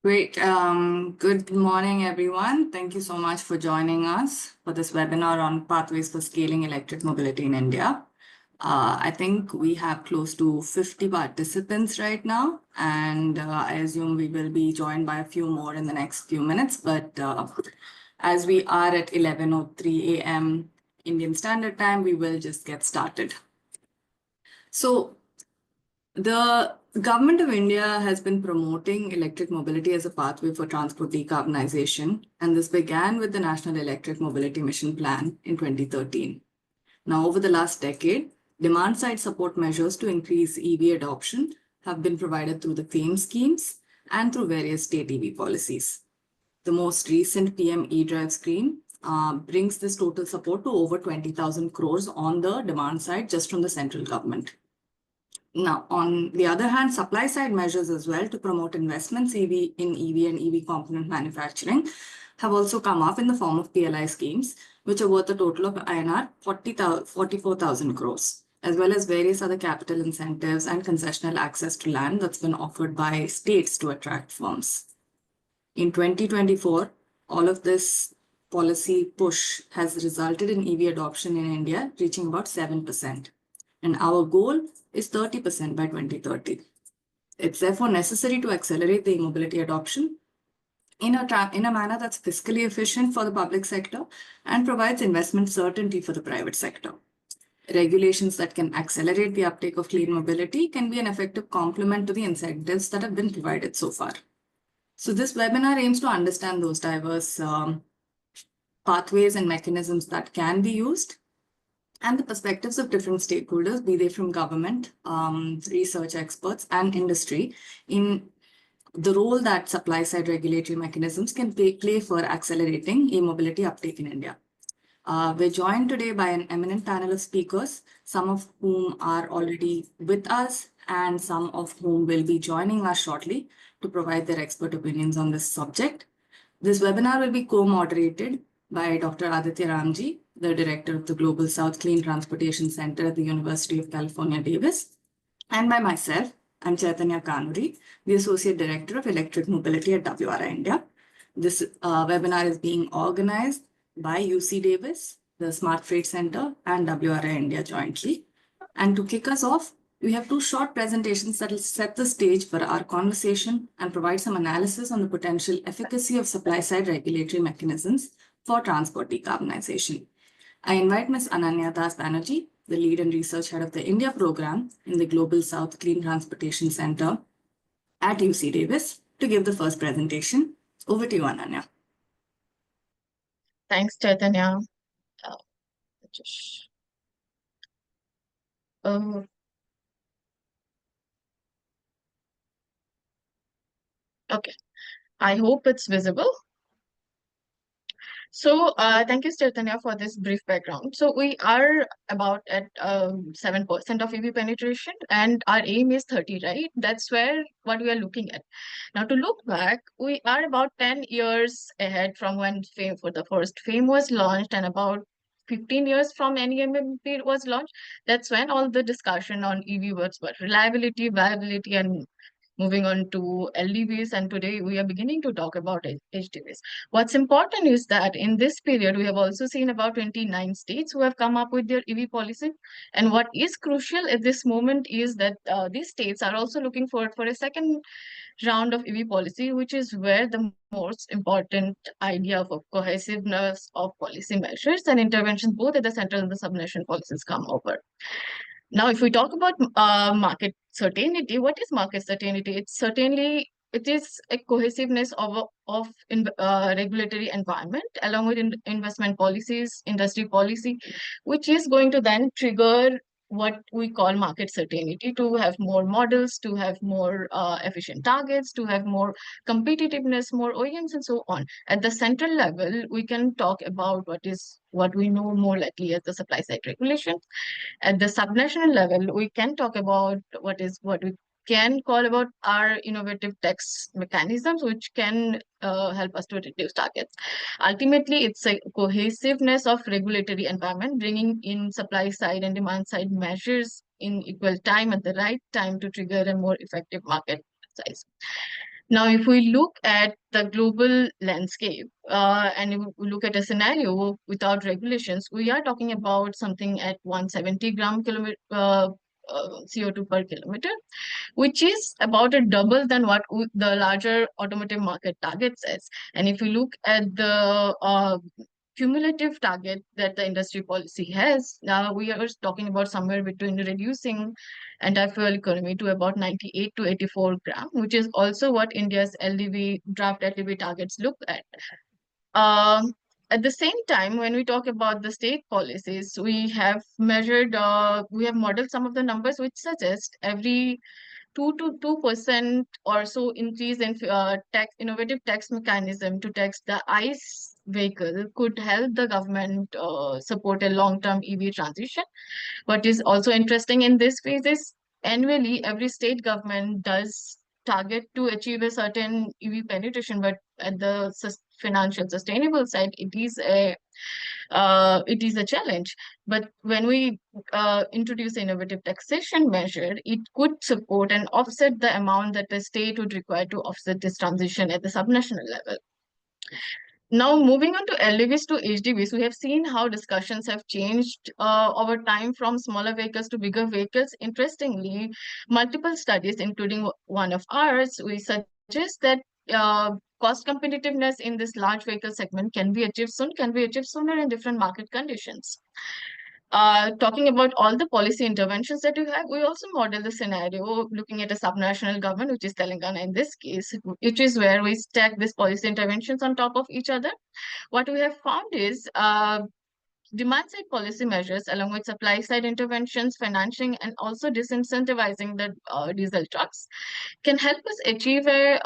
Great. Good morning, everyone. Thank you so much for joining us for this webinar on pathways for scaling electric mobility in India. I think we have close to 50 participants right now, and I assume we will be joined by a few more in the next few minutes. But as we are at 11:03 a.m. Indian Standard Time, we will just get started. So the government of India has been promoting electric mobility as a pathway for transport decarbonization, and this began with the National Electric Mobility Mission Plan in 2013. Now, over the last decade, demand-side support measures to increase EV adoption have been provided through the FAME schemes and through various state EV policies. The most recent PM E-Drive scheme brings this total support to over 20,000 crores on the demand side just from the central government. Now, on the other hand, supply side measures as well to promote investments in EV and EV component manufacturing have also come up in the form of PLI schemes, which are worth a total of INR 44,000 crores, as well as various other capital incentives and concessional access to land that's been offered by states to attract firms. In 2024, all of this policy push has resulted in EV adoption in India reaching about 7%. And our goal is 30% by 2030. It's therefore necessary to accelerate the e-mobility adoption in a manner that's fiscally efficient for the public sector and provides investment certainty for the private sector. Regulations that can accelerate the uptake of clean mobility can be an effective complement to the incentives that have been provided so far. So this webinar aims to understand those diverse pathways and mechanisms that can be used and the perspectives of different stakeholders, be they from government, research experts, and industry, in the role that supply-side regulatory mechanisms can play for accelerating e-mobility uptake in India. We're joined today by an eminent panel of speakers, some of whom are already with us and some of whom will be joining us shortly to provide their expert opinions on this subject. This webinar will be co-moderated by Dr. Aditya Ramji, the director of the Global South Clean Transportation Center at the University of California, Davis, and by myself. I'm Chaitanya Kanuri, the Associate Director of Electric Mobility at WRI India. This webinar is being organized by UC Davis, the Smart Freight Center, and WRI India jointly. And to kick us off, we have two short presentations that will set the stage for our conversation and provide some analysis on the potential efficacy of supply-side regulatory mechanisms for transport decarbonization. I invite Ms. Ananya Das Banerjee, the lead and research head of the India program in the Global South Clean Transportation Center at UC Davis, to give the first presentation. Over to you, Ananya. Thanks, Chaitanya. Okay, I hope it's visible. So thank you, Chaitanya, for this brief background. So we are about at 7% of EV penetration, and our aim is 30, right? That's what we are looking at. Now, to look back, we are about 10 years ahead from when FAME for the first FAME was launched, and about 15 years from NEMP was launched. That's when all the discussion on EV was about reliability, viability, and moving on to LDVs, and today we are beginning to talk about HDVs. What's important is that in this period, we have also seen about 29 states who have come up with their EV policy. And what is crucial at this moment is that these states are also looking for a second round of EV policy, which is where the most important idea of cohesiveness of policy measures and interventions, both at the central and the subnational policies, come over. Now, if we talk about market certainty, what is market certainty? It is a cohesiveness of regulatory environment along with investment policies, industry policy, which is going to then trigger what we call market certainty, to have more models, to have more efficient targets, to have more competitiveness, more OEMs, and so on. At the central level, we can talk about what we know more likely as the supply side regulation. At the subnational level, we can talk about what we can call about our innovative tax mechanisms, which can help us to reduce targets. Ultimately, it's a cohesiveness of regulatory environment, bringing in supply side and demand side measures in equal time at the right time to trigger a more effective market size. Now, if we look at the global landscape and if we look at a scenario without regulations, we are talking about something at 170 gram CO2 per kilometer, which is about a double than what the larger automotive market target says. And if we look at the cumulative target that the industry policy has, now we are talking about somewhere between reducing anti-fuel economy to about 98 to 84 gram, which is also what India's LDV draft LDV targets look at. At the same time, when we talk about the state policies, we have modeled some of the numbers which suggest every 2% or so increase in innovative tax mechanism to tax the ICE vehicle could help the government support a long-term EV transition. What is also interesting in this phase is annually every state government does target to achieve a certain EV penetration, but at the financial sustainable side, it is a challenge. But when we introduce innovative taxation measure, it could support and offset the amount that the state would require to offset this transition at the subnational level. Now, moving on to LDVs to HDVs, we have seen how discussions have changed over time from smaller vehicles to bigger vehicles. Interestingly, multiple studies, including one of ours, we suggest that cost competitiveness in this large vehicle segment can be achieved sooner in different market conditions. Talking about all the policy interventions that we have, we also model the scenario looking at a subnational government, which is Telangana in this case, which is where we stack these policy interventions on top of each other. What we have found is demand-side policy measures along with supply-side interventions, financing, and also disincentivizing the diesel trucks can help us achieve a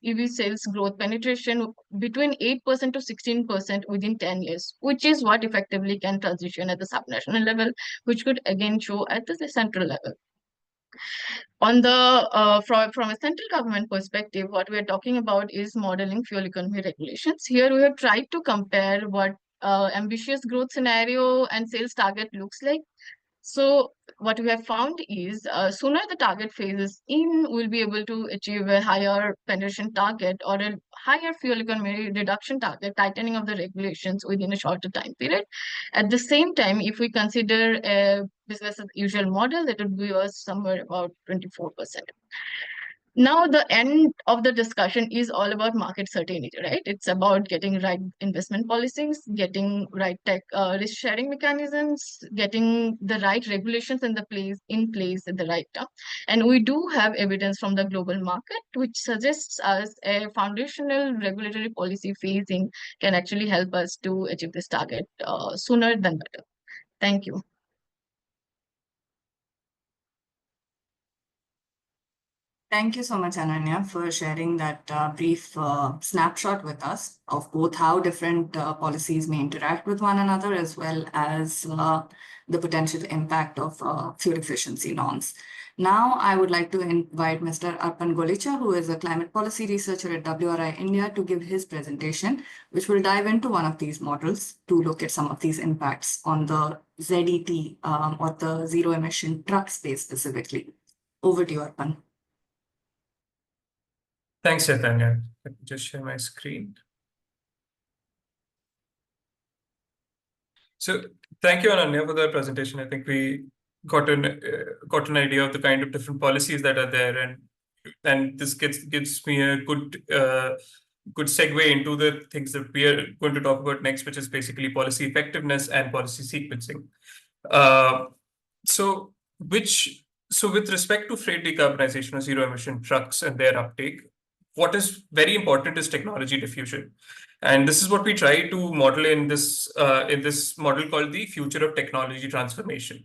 EV sales growth penetration between 8% to 16% within 10 years, which is what effectively can transition at the subnational level, which could again show at the central level. On the from a central government perspective, what we are talking about is modeling fuel economy regulations. Here we have tried to compare what ambitious growth scenario and sales target looks like. So what we have found is sooner the target phase is in, we'll be able to achieve a higher penetration target or a higher fuel economy reduction target, tightening of the regulations within a shorter time period. At the same time, if we consider a business as usual model, that would be somewhere about 24%. Now, the end of the discussion is all about market certainty, right? It's about getting right investment policies, getting right tech risk sharing mechanisms, getting the right regulations in place at the right time. And we do have evidence from the global market, which suggests us a foundational regulatory policy phasing can actually help us to achieve this target sooner than better. Thank you. Thank you so much, Ananya, for sharing that brief snapshot with us of both how different policies may interact with one another, as well as the potential impact of fuel efficiency norms. Now, I would like to invite Mr. Arpan Golicha, who is a climate policy researcher at WRI India, to give his presentation, which will dive into one of these models to look at some of these impacts on the ZET or the zero emission truck space specifically. Over to you, Arpan. Thanks, Chaitanya. Let me just share my screen. So thank you, Ananya, for the presentation. I think we got an idea of the kind of different policies that are there, and this gives me a good segue into the things that we are going to talk about next, which is basically policy effectiveness and policy sequencing. So with respect to freight decarbonization or zero emission trucks and their uptake, what is very important is technology diffusion. And this is what we try to model in this model called the future of technology transformation.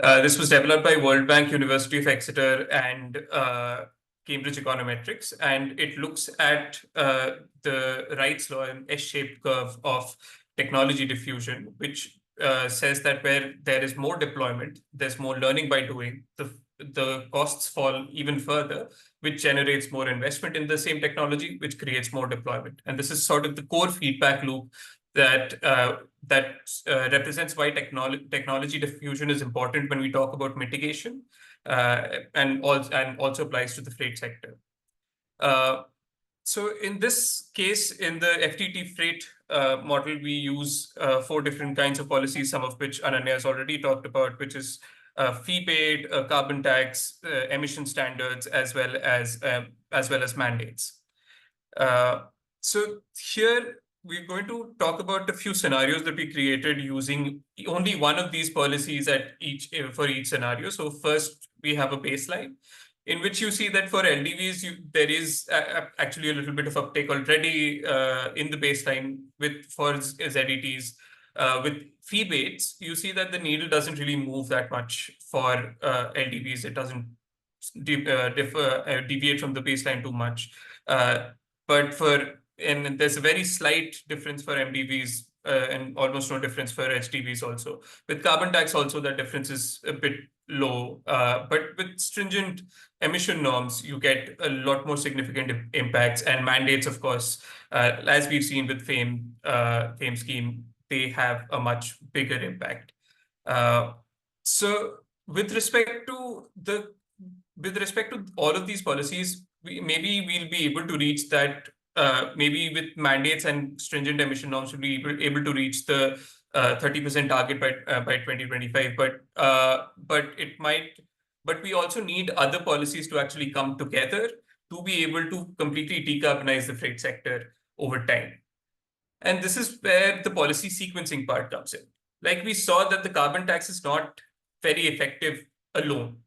This was developed by World Bank, University of Exeter, and Cambridge Econometrics, and it looks at the Wright's law, an S-shaped curve of technology diffusion, which says that where there is more deployment, there's more learning by doing, the costs fall even further, which generates more investment in the same technology, which creates more deployment. And this is sort of the core feedback loop that represents why technology diffusion is important when we talk about mitigation, and also applies to the freight sector. So in this case, in the FTT freight model, we use 4 different kinds of policies, some of which Ananya has already talked about, which is fee paid, carbon tax, emission standards, as well as mandates. So here we're going to talk about a few scenarios that we created using only one of these policies at for each scenario. So first we have a baseline in which you see that for LDVs, there is actually a little bit of uptake already in the baseline for ZETs. With fee baits, you see that the needle doesn't really move that much for LDVs. It doesn't deviate from the baseline too much. And there's a very slight difference for MDVs and almost no difference for HDVs also. With carbon tax also, the difference is a bit low. But with stringent emission norms, you get a lot more significant impacts, and mandates, of course, as we've seen with FAME scheme, they have a much bigger impact. So with respect to all of these policies, maybe we'll be able to reach that. Maybe with mandates and stringent emission norms, we'll be able to reach the 30% target by 2025. But we also need other policies to actually come together to be able to completely decarbonize the freight sector over time. And this is where the policy sequencing part comes in. Like we saw that the carbon tax is not very effective alone.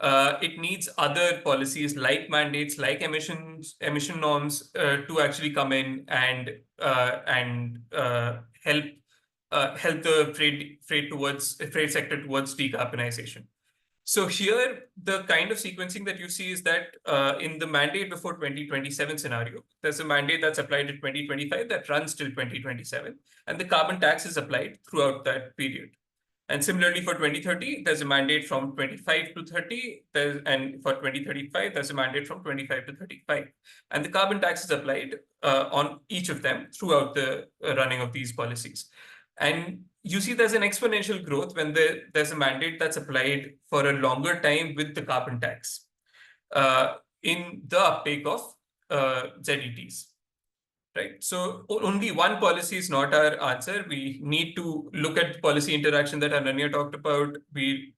It needs other policies like mandates, like emission norms to actually come in and help the freight sector towards decarbonization. So here, the kind of sequencing that you see is that in the mandate before 2027 scenario, there's a mandate that's applied in 2025 that runs till 2027, and the carbon tax is applied throughout that period. And similarly for 2030, there's a mandate from 25 to 30, and for 2035, there's a mandate from 25 to 35. And the carbon tax is applied on each of them throughout the running of these policies. And you see there's an exponential growth when there's a mandate that's applied for a longer time with the carbon tax in the uptake of ZETs. Right. So only one policy is not our answer. We need to look at policy interaction that Ananya talked about. We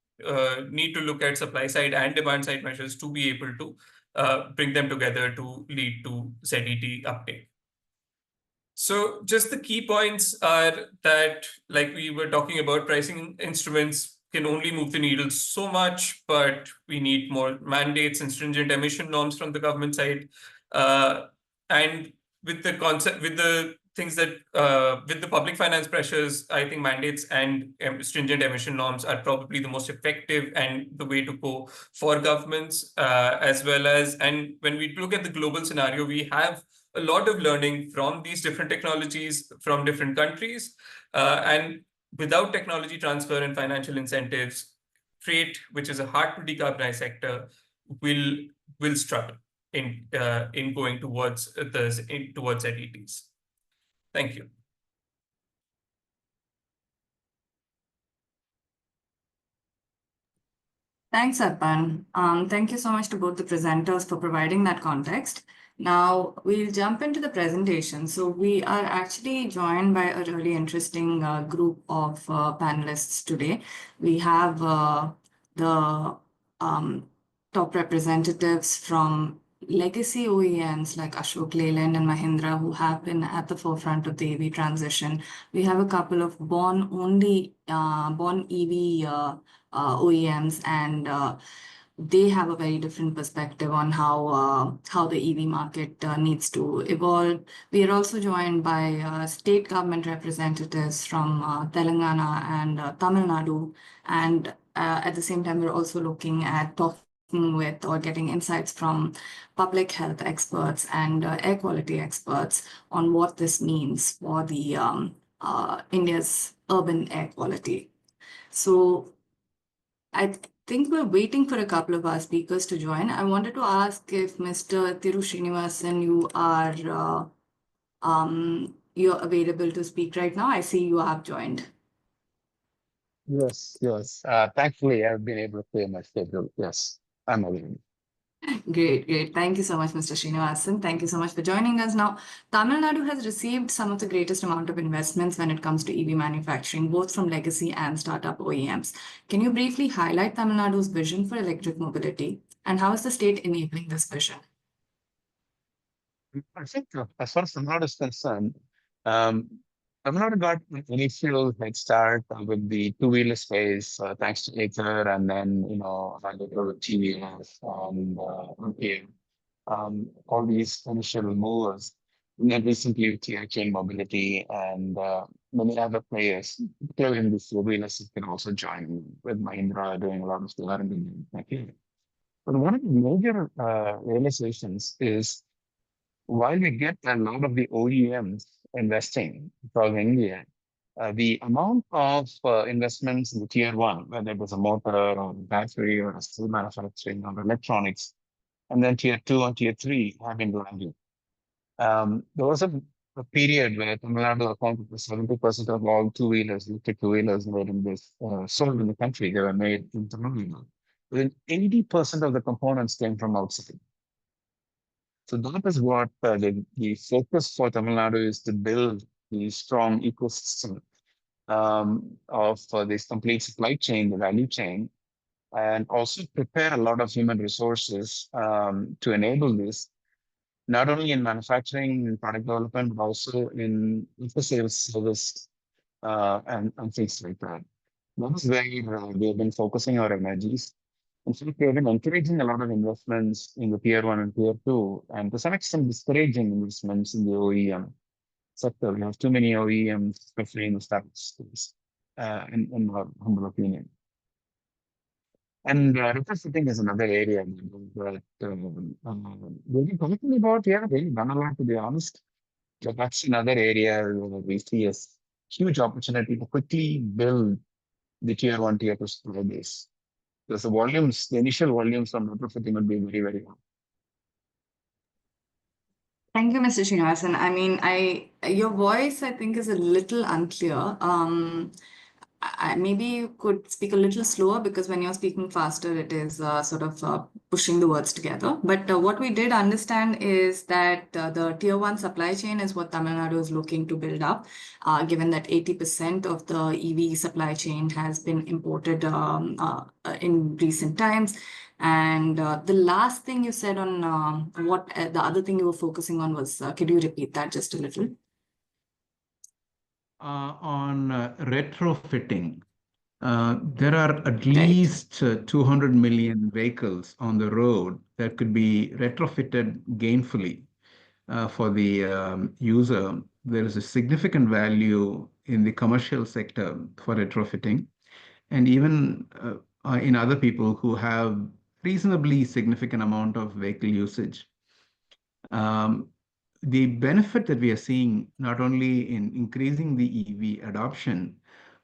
need to look at supply side and demand side measures to be able to bring them together to lead to ZET uptake. So just the key points are that, like we were talking about, pricing instruments can only move the needle so much, but we need more mandates and stringent emission norms from the government side. And with the things that with the public finance pressures, I think mandates and stringent emission norms are probably the most effective and the way to go for governments, as well as, and when we look at the global scenario, we have a lot of learning from these different technologies from different countries, and without technology transfer and financial incentives, freight, which is a hard to decarbonize sector, will struggle in going towards ZETs. Thank you. Thanks, Arpan. Thank you so much to both the presenters for providing that context. Now we'll jump into the presentation. So we are actually joined by a really interesting group of panelists today. We have the top representatives from legacy OEMs like Ashok Leyland and Mahindra, who have been at the forefront of the EV transition. We have a couple of born EV OEMs, and they have a very different perspective on how the EV market needs to evolve. We are also joined by state government representatives from Telangana and Tamil Nadu, and at the same time, we're also looking at talking with or getting insights from public health experts and air quality experts on what this means for the India's urban air quality. So I think we're waiting for a couple of our speakers to join. I wanted to ask if Mr. Thiru Srinivasan, you're available to speak right now. I see you have joined. Yes, yes. Thankfully, I've been able to clear my schedule. Yes, I'm available. Great, great. Thank you so much, Mr. Srinivasan. Thank you so much for joining us. Now, Tamil Nadu has received some of the greatest amount of investments when it comes to EV manufacturing, both from legacy and startup OEMs. Can you briefly highlight Tamil Nadu's vision for electric mobility and how is the state enabling this vision? I think as far as Tamil Nadu is concerned, um, Tamil Nadu got an initial head start with the two-wheeler space, thanks to Ather, and then later with TVS and MPM. All these initial movers. And then recently with chain mobility and many other players, particularly in this two-wheeler sector, also joining with Mahindra doing a lot of the R&D. But one of the major realizations is while we get a lot of the OEMs investing across India, the amount of investments in the tier one, whether it was a motor or battery or a steel manufacturing or electronics, and then tier two and tier three have been lagging. There was a period where Tamil Nadu accounted for 70% of all two-wheelers, electric two-wheelers made in this sold in the country. They were made in Tamil Nadu. Then 80% of the components came from outside. So that is what the focus for Tamil Nadu is to build the strong ecosystem of this complete supply chain, the value chain, and also prepare a lot of human resources to enable this, not only in manufacturing and product development, but also in sales service and things like that. That is where we have been focusing our energies. In fact, we have been encouraging a lot of investments in the tier one and tier two, and to some extent discouraging investments in the OEM sector. We have too many OEMs, especially in the startup space, in my humble opinion. And retrofitting is another area that we've been talking about. Yeah, really done a lot, to be honest. But that's another area where we see a huge opportunity to quickly build the tier one, tier two supply base. Because the volumes, the initial volumes from retrofitting would be very, very high. Thank you, Mr. Srinivasan. I mean, your voice, I think, is a little unclear. Maybe you could speak a little slower because when you're speaking faster, it is sort of pushing the words together. But what we did understand is that the tier one supply chain is what Tamil Nadu is looking to build up, given that 80% of the EV supply chain has been imported in recent times. And the last thing you said on what the other thing you were focusing on was, could you repeat that just a little? On retrofitting, there are at Right. least 200 million vehicles on the road that could be retrofitted gainfully for the user. There is a significant value in the commercial sector for retrofitting, and even in other people who have reasonably significant amount of vehicle usage. The benefit that we are seeing not only in increasing the EV adoption,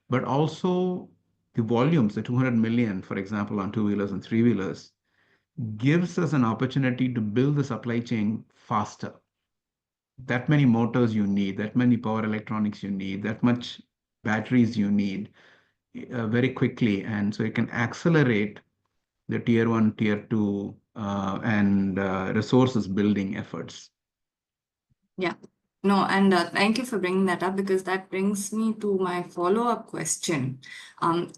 but also the volumes, the 200 million, for example, on two-wheelers and three-wheelers, gives us an opportunity to build the supply chain faster. That many motors you need, that many power electronics you need, that much batteries you need very quickly. And so it can accelerate the tier one, tier two, and resources building efforts. Yeah. No, and thank you for bringing that up because that brings me to my follow-up question.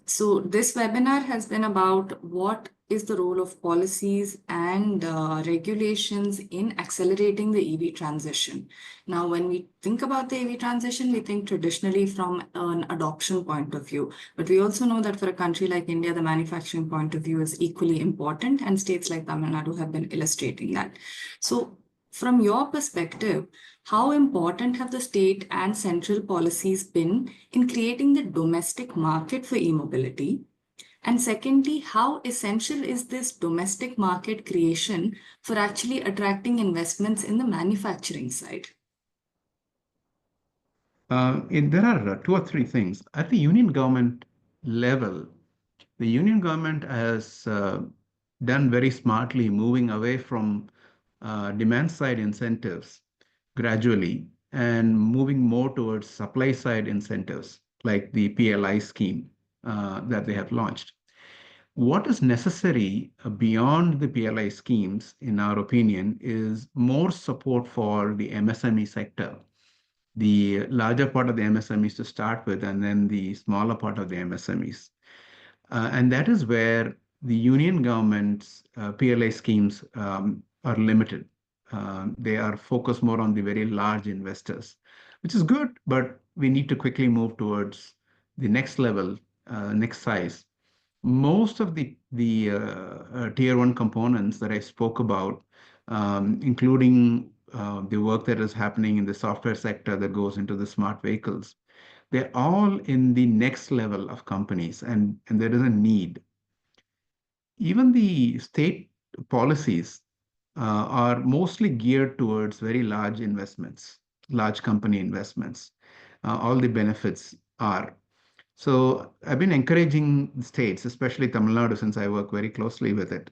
So this webinar has been about what is the role of policies and regulations in accelerating the EV transition. Now, when we think about the EV transition, we think traditionally from an adoption point of view, but we also know that for a country like India, the manufacturing point of view is equally important, and states like Tamil Nadu have been illustrating that. So from your perspective, how important have the state and central policies been in creating the domestic market for e-mobility? And secondly, how essential is this domestic market creation for actually attracting investments in the manufacturing side? There are two or three things. At the union government level, the union government has done very smartly moving away from demand side incentives gradually and moving more towards supply side incentives like the PLI scheme that they have launched. What is necessary beyond the PLI schemes, in our opinion, is more support for the MSME sector, the larger part of the MSMEs to start with, and then the smaller part of the MSMEs. And that is where the union government's PLI schemes are limited. They are focused more on the very large investors, which is good, but we need to quickly move towards the next level, next size. Most of the tier one components that I spoke about, including the work that is happening in the software sector that goes into the smart vehicles, they're all in the next level of companies, and there is a need. Even the state policies are mostly geared towards very large investments, large company investments. All the benefits are. So I've been encouraging states, especially Tamil Nadu, since I work very closely with it,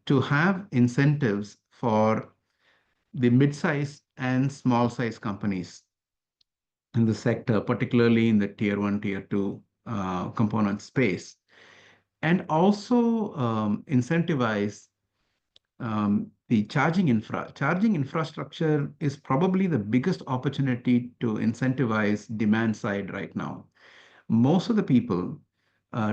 to have incentives for the mid-size and small-size companies in the sector, particularly in the tier one, tier two component space, and also incentivize the charging infra. Charging infrastructure is probably the biggest opportunity to incentivize demand side right now. Most of the people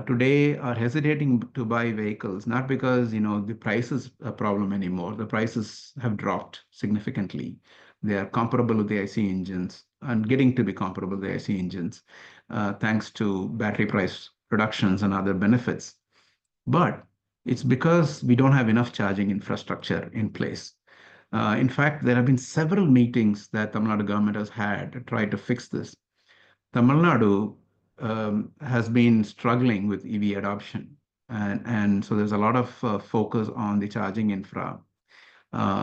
today are hesitating to buy vehicles, not because the price is a problem anymore. The prices have dropped significantly. They are comparable with the IC engines and getting to be comparable with the IC engines, thanks to battery price reductions and other benefits. But it's because we don't have enough charging infrastructure in place. In fact, there have been several meetings that Tamil Nadu government has had to try to fix this. Tamil Nadu has been struggling with EV adoption. And so there's a lot of focus on the charging infra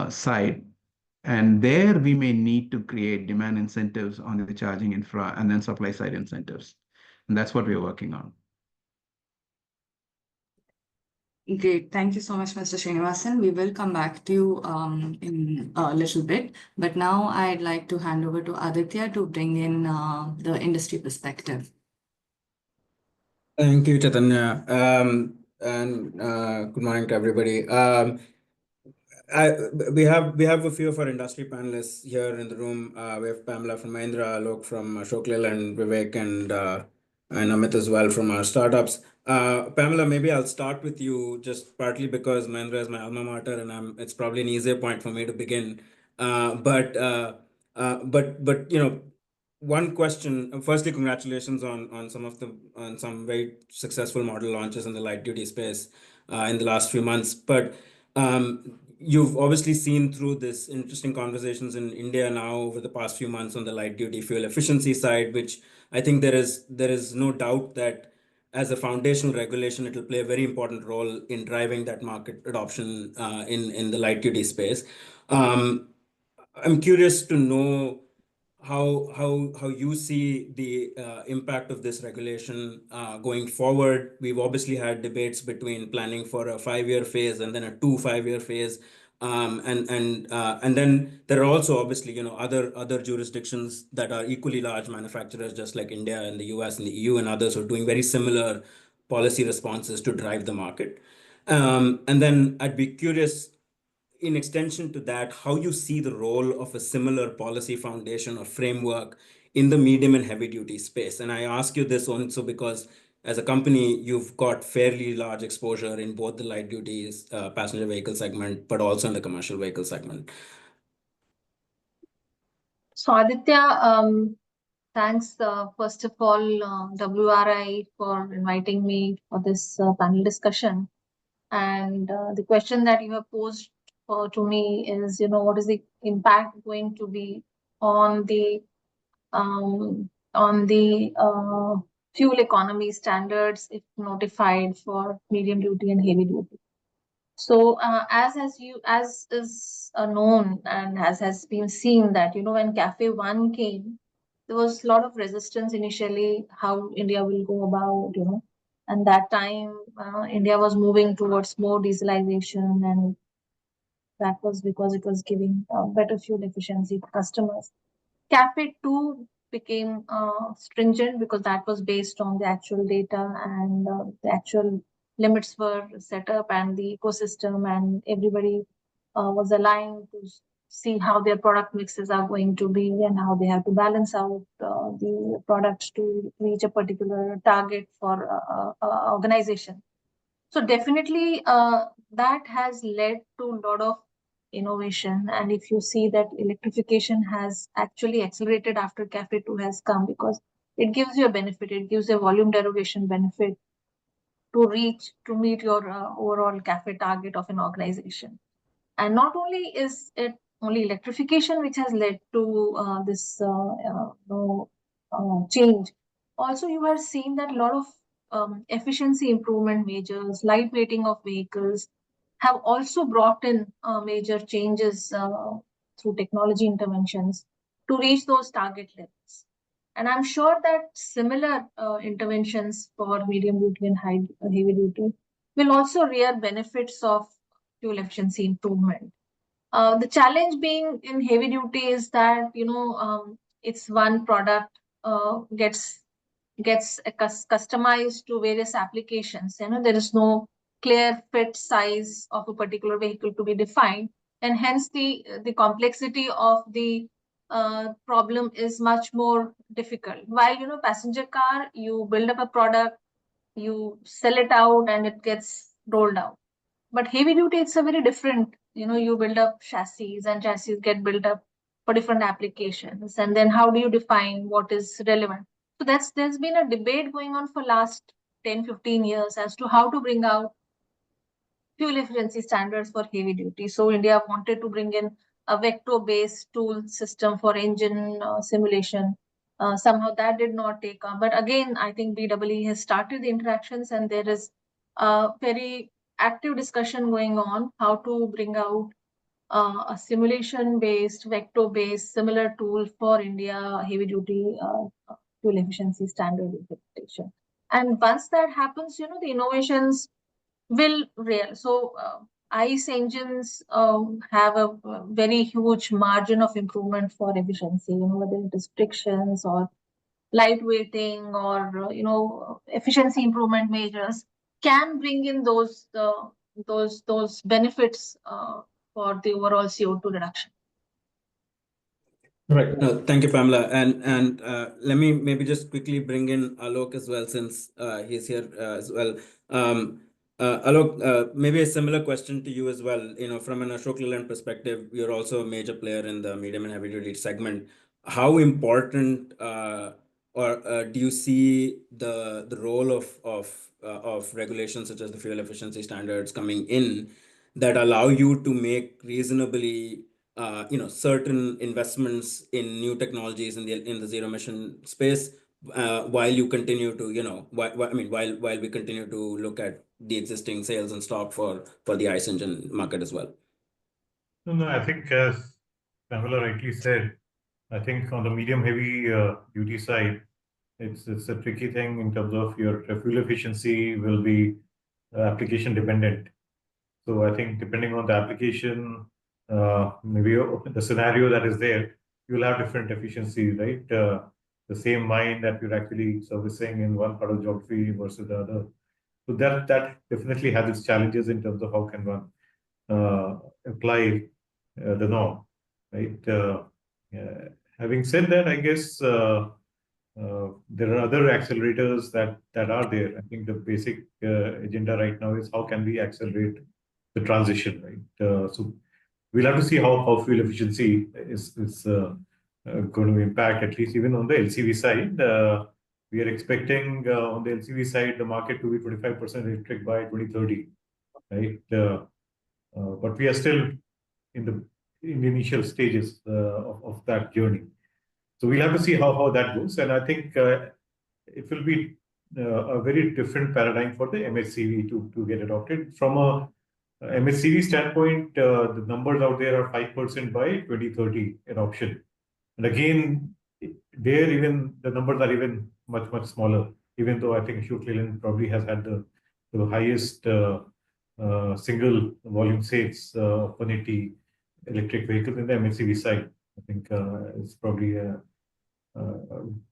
side. And there we may need to create demand incentives on the charging infra and then supply side incentives. And that's what we're working on. Great. Thank you so much, Mr. Srinivasan. We will come back to you in a little bit. But now I'd like to hand over to Aditya to bring in the industry perspective. Thank you, Chaitanya. And good morning to everybody. We have a few of our industry panelists here in the room. We have Pamela from Mahindra, Alok from Ashok Leyland, and Vivek and Amit as well from our startups. Pamela, maybe I'll start with you just partly because Mahindra is my alma mater, and it's probably an easier point for me to begin. But one question. Firstly, congratulations on some very successful model launches in the light duty space in the last few months. But you've obviously seen through this interesting conversations in India now over the past few months on the light duty fuel efficiency side, which I think there is no doubt that as a foundational regulation, it will play a very important role in driving that market adoption in the light duty space. I'm curious to know how you see the impact of this regulation going forward. We've obviously had debates between planning for a 5-year phase and then a 2 5-year phase, and then there are also obviously other jurisdictions that are equally large manufacturers, just like India and the US and the EU and others, who are doing very similar policy responses to drive the market. And then I'd be curious, in extension to that, how you see the role of a similar policy foundation or framework in the medium and heavy duty space. And I ask you this also because as a company, you've got fairly large exposure in both the light duty passenger vehicle segment, but also in the commercial vehicle segment. So Aditya, thanks first of all WRI for inviting me for this panel discussion. And the question that you have posed to me is, what is the impact going to be on the fuel economy standards if notified for medium duty and heavy duty? So as is known and as has been seen that when CAFE 1 came, there was a lot of resistance initially how India will go about, and that time India was moving towards more dieselization, and that was because it was giving better fuel efficiency to customers. CAFE 2 became stringent because that was based on the actual data and the actual limits were set up and the ecosystem, and everybody was aligned to see how their product mixes are going to be and how they have to balance out the products to reach a particular target for organization. So definitely that has led to a lot of innovation. And if you see that electrification has actually accelerated after CAFE 2 has come, because it gives you a benefit, it gives a volume derogation benefit to meet your overall CAFE target of an organization. And not only is it only electrification which has led to this change, also you are seeing that a lot of efficiency improvement measures, lightweighting of vehicles have also brought in major changes through technology interventions to reach those target levels. And I'm sure that similar interventions for medium duty and heavy duty will also reap benefits of fuel efficiency improvement. The challenge being in heavy duty is that it's one product gets customized to various applications. There is no clear fit size of a particular vehicle to be defined, and hence the complexity of the problem is much more difficult. While passenger car, you build up a product, you sell it out, and it gets rolled out. But heavy duty, it's a very different. You build up chassis, and chassis get built up for different applications, and then how do you define what is relevant? So there's been a debate going on for last 10-15 years as to how to bring out fuel efficiency standards for heavy duty. So India wanted to bring in a vector-based tool system for engine simulation. Somehow that did not take on. But again, I think BEE has started the interactions, and there is a very active discussion going on how to bring out a simulation-based, vector-based, similar tool for India heavy-duty fuel efficiency standard implementation. And once that happens, the innovations will real. So ICE engines have a very huge margin of improvement for efficiency, whether it is frictions or lightweighting or efficiency improvement measures can bring in those benefits for the overall CO2 reduction. Right. No, thank you, Pamela. And let me maybe just quickly bring in Alok as well, since he's here as well. Alok, maybe a similar question to you as well. From an Ashok Leyland perspective, you're also a major player in the medium and heavy duty segment. How important do you see the role of regulations such as the fuel efficiency standards coming in that allow you to make reasonably certain investments in new technologies in the zero emission space, while you continue to while we continue to look at the existing sales and stock for the ICE engine market as well? No, I think as Pamela rightly said, I think on the medium heavy duty side, it's a tricky thing in terms of your fuel efficiency will be application dependent. So I think depending on the application, maybe the scenario that is there, you'll have different efficiency, right? The same mine that you're actually servicing in one part of geography versus the other. So that definitely has its challenges in terms of how can one apply the norm, right? Having said that, I guess there are other accelerators that are there. I think the basic agenda right now is how can we accelerate the transition, right? So we'll have to see how fuel efficiency is going to impact, at least even on the LCV side. We are expecting on the LCV side the market to be 25% electric by 2030, right? But we are still in the initial stages of that journey. So we'll have to see how that goes. And I think it will be a very different paradigm for the MHCV to get adopted. From a MHCV standpoint, the numbers out there are 5% by 2030 adoption. And again, there even the numbers are even much smaller, even though I think Ashok Leyland probably has had the highest single volume sales of 180 electric vehicles in the MHCV side. I think it's probably a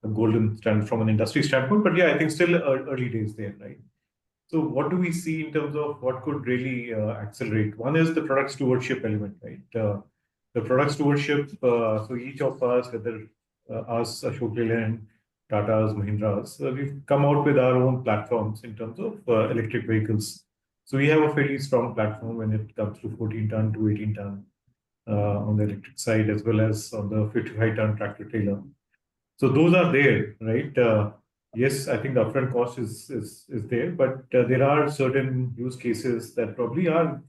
golden standard from an industry standpoint. But yeah, I think still early days there, right? So what do we see in terms of what could really accelerate? One is the product stewardship element, right? The product stewardship, so each of us, whether us, Ashok Leyland, Tata's, Mahindra's, we've come out with our own platforms in terms of electric vehicles. So we have a fairly strong platform when it comes to 14-ton to 18-ton on the electric side, as well as on the 55-ton tractor trailer. So those are there, right? Yes, I think the upfront cost is there, but there are certain use cases that probably are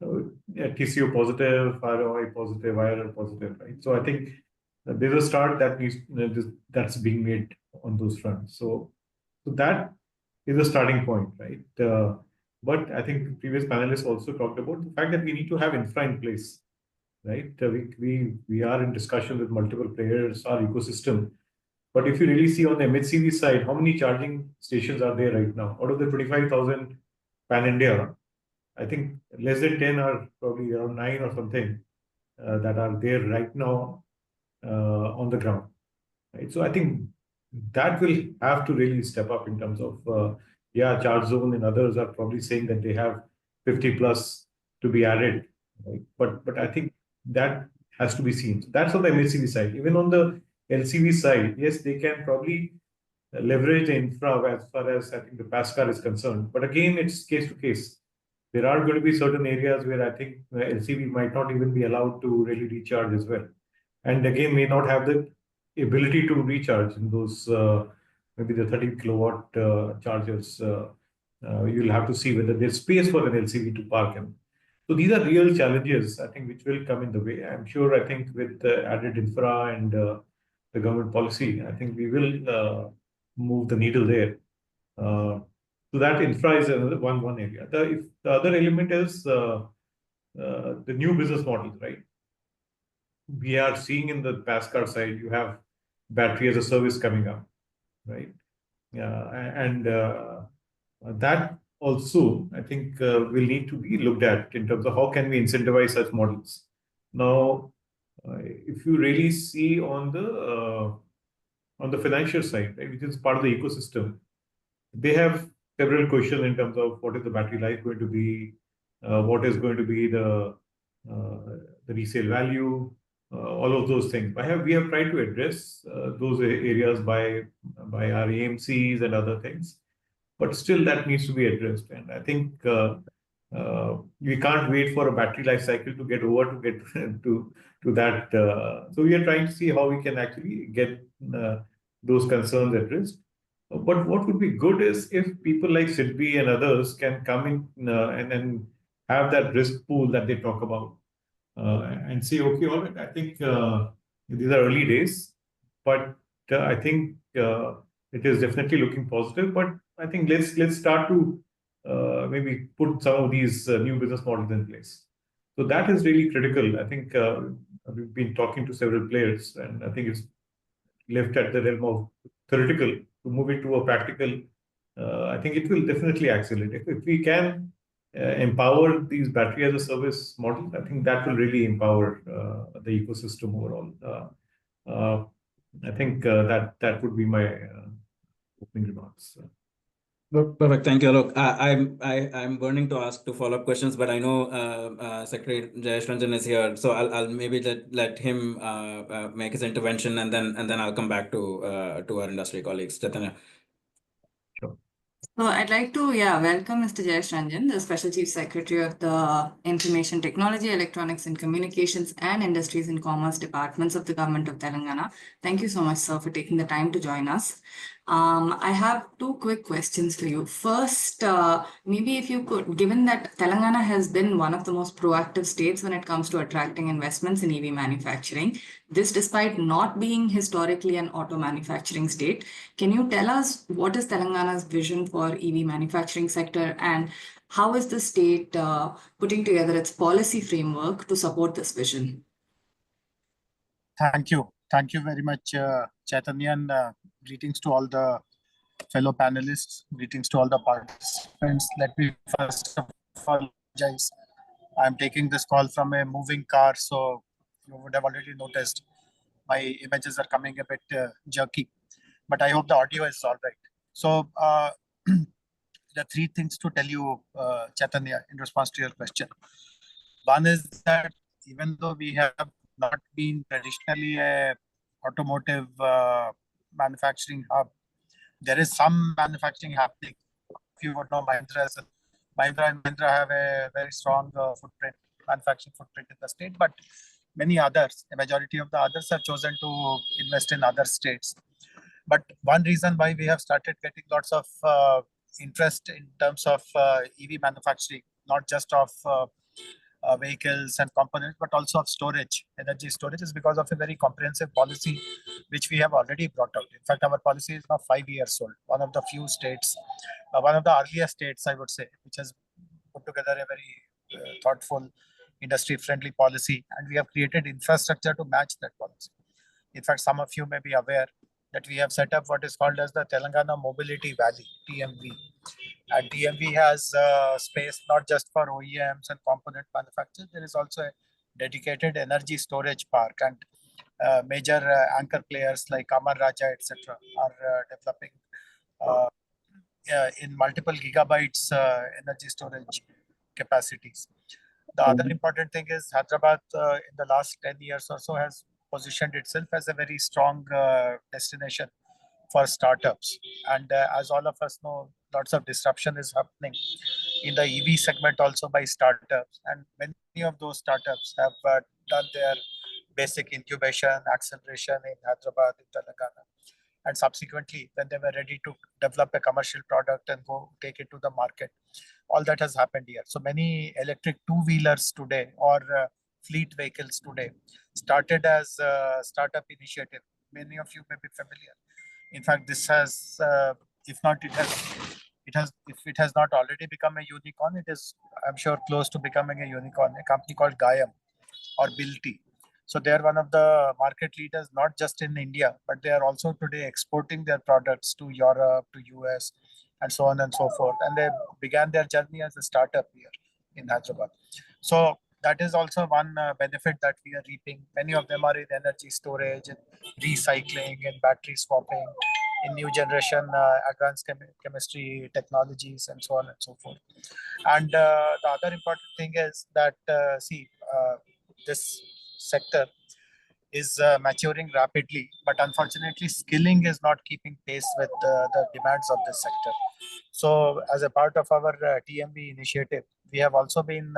TCO positive, ROI positive, IRR positive, right? So I think there's a start that needs that's being made on those fronts. So that is a starting point, right? But I think previous panelists also talked about the fact that we need to have infra in place, right? We are in discussion with multiple players, our ecosystem. But if you really see on the MHCV side, how many charging stations are there right now? Out of the 25,000 pan India, I think less than 10 are probably around 9 or something that are there right now on the ground. Right? So I think that will have to really step up in terms of, Charge Zone and others are probably saying that they have 50 plus to be added. Right? But I think that has to be seen. So that's on the MHCV side. Even on the LCV side, yes, they can probably leverage the infra as far as I think the pass car is concerned. But again, it's case to case. There are going to be certain areas where I think LCV might not even be allowed to really recharge as well. And again, may not have the ability to recharge in those maybe the 30 kilowatt chargers. You'll have to see whether there's space for an LCV to park in. So these are real challenges, I think, which will come in the way. I'm sure, I think, with added infra and the government policy, I think we will move the needle there. So that infra is another one area. The other element is the new business models, right? We are seeing in the pass car side, you have battery as a service coming up, right? And that also, I think, will need to be looked at in terms of how can we incentivize such models. Now, if you really see on the financial side, right, which is part of the ecosystem, they have several questions in terms of what is the battery life going to be, what is going to be the resale value, all of those things. We have tried to address those areas by our AMCs and other things, but still that needs to be addressed. And I think we can't wait for a battery life cycle to get over to get to that. So we are trying to see how we can actually get those concerns addressed. But what would be good is if people like SIDBI and others can come in and then have that risk pool that they talk about and say, okay, all right, I think these are early days, but I think it is definitely looking positive. But I think let's start to maybe put some of these new business models in place. So that is really critical. I think we've been talking to several players, and I think it's left at the realm of theoretical to move it to a practical. I think it will definitely accelerate. If we can empower these battery as a service models, I think that will really empower the ecosystem overall. I think that would be my opening remarks. Perfect. Thank you, Alok. I'm burning to ask 2 follow-up questions, but I know Secretary Jayesh Ranjan is here, so I'll maybe let him make his intervention, and then I'll come back to our industry colleagues. Chaitanya. Sure. So I'd like to, welcome Mr. Jayesh Ranjan, the Special Chief Secretary of the Information Technology, Electronics and Communications and Industries and Commerce Departments of the Government of Telangana. Thank you so much, sir, for taking the time to join us. I have 2 quick questions for you. First, maybe if you could, given that Telangana has been one of the most proactive states when it comes to attracting investments in EV manufacturing, this despite not being historically an auto manufacturing state, can you tell us what is Telangana's vision for EV manufacturing sector and how is the state putting together its policy framework to support this vision? Thank you. Thank you very much, Chaitanya, and greetings to all the fellow panelists, greetings to all the participants. Let me first of all apologize. I'm taking this call from a moving car, so you would have already noticed my images are coming a bit jerky, but I hope the audio is all right. So the three things to tell you, Chaitanya, in response to your question. One is that even though we have not been traditionally a automotive manufacturing hub, there is some manufacturing happening. If you would know, Mahindra and Mahindra have a very strong manufacturing footprint in the state, but many others, a majority of the others have chosen to invest in other states. But one reason why we have started getting lots of interest in terms of EV manufacturing, not just of vehicles and components, but also of storage, energy storage, is because of a very comprehensive policy which we have already brought out. In fact, our policy is now 5 years old. One of the few states, one of the earliest states, I would say, which has put together a very thoughtful, industry-friendly policy, and we have created infrastructure to match that policy. In fact, some of you may be aware that we have set up what is called as the Telangana Mobility Valley, TMV. And TMV has space not just for OEMs and component manufacturers. There is also a dedicated energy storage park, and major anchor players like Amar Raja, etc., are developing in multiple gigabytes energy storage capacities. The other important thing is Hyderabad in the last 10 years or so has positioned itself as a very strong destination for startups. And as all of us know, lots of disruption is happening in the EV segment also by startups. And many of those startups have done their basic incubation, acceleration in Hyderabad, in Telangana. And subsequently, when they were ready to develop a commercial product and go take it to the market, all that has happened here. So many electric two-wheelers today or fleet vehicles today started as a startup initiative. Many of you may be familiar. In fact, this has, if it has not already become a unicorn, it is, I'm sure, close to becoming a unicorn. A company called Gayam or Bilti. So they are one of the market leaders, not just in India, but they are also today exporting their products to Europe, to US, and so on and so forth. And they began their journey as a startup here in Hyderabad. So that is also one benefit that we are reaping. Many of them are in energy storage, in recycling, in battery swapping, in new generation advanced chemistry technologies, and so on and so forth. And the other important thing is that, this sector is maturing rapidly, but unfortunately skilling is not keeping pace with the demands of this sector. So as a part of our TMB initiative, we have also been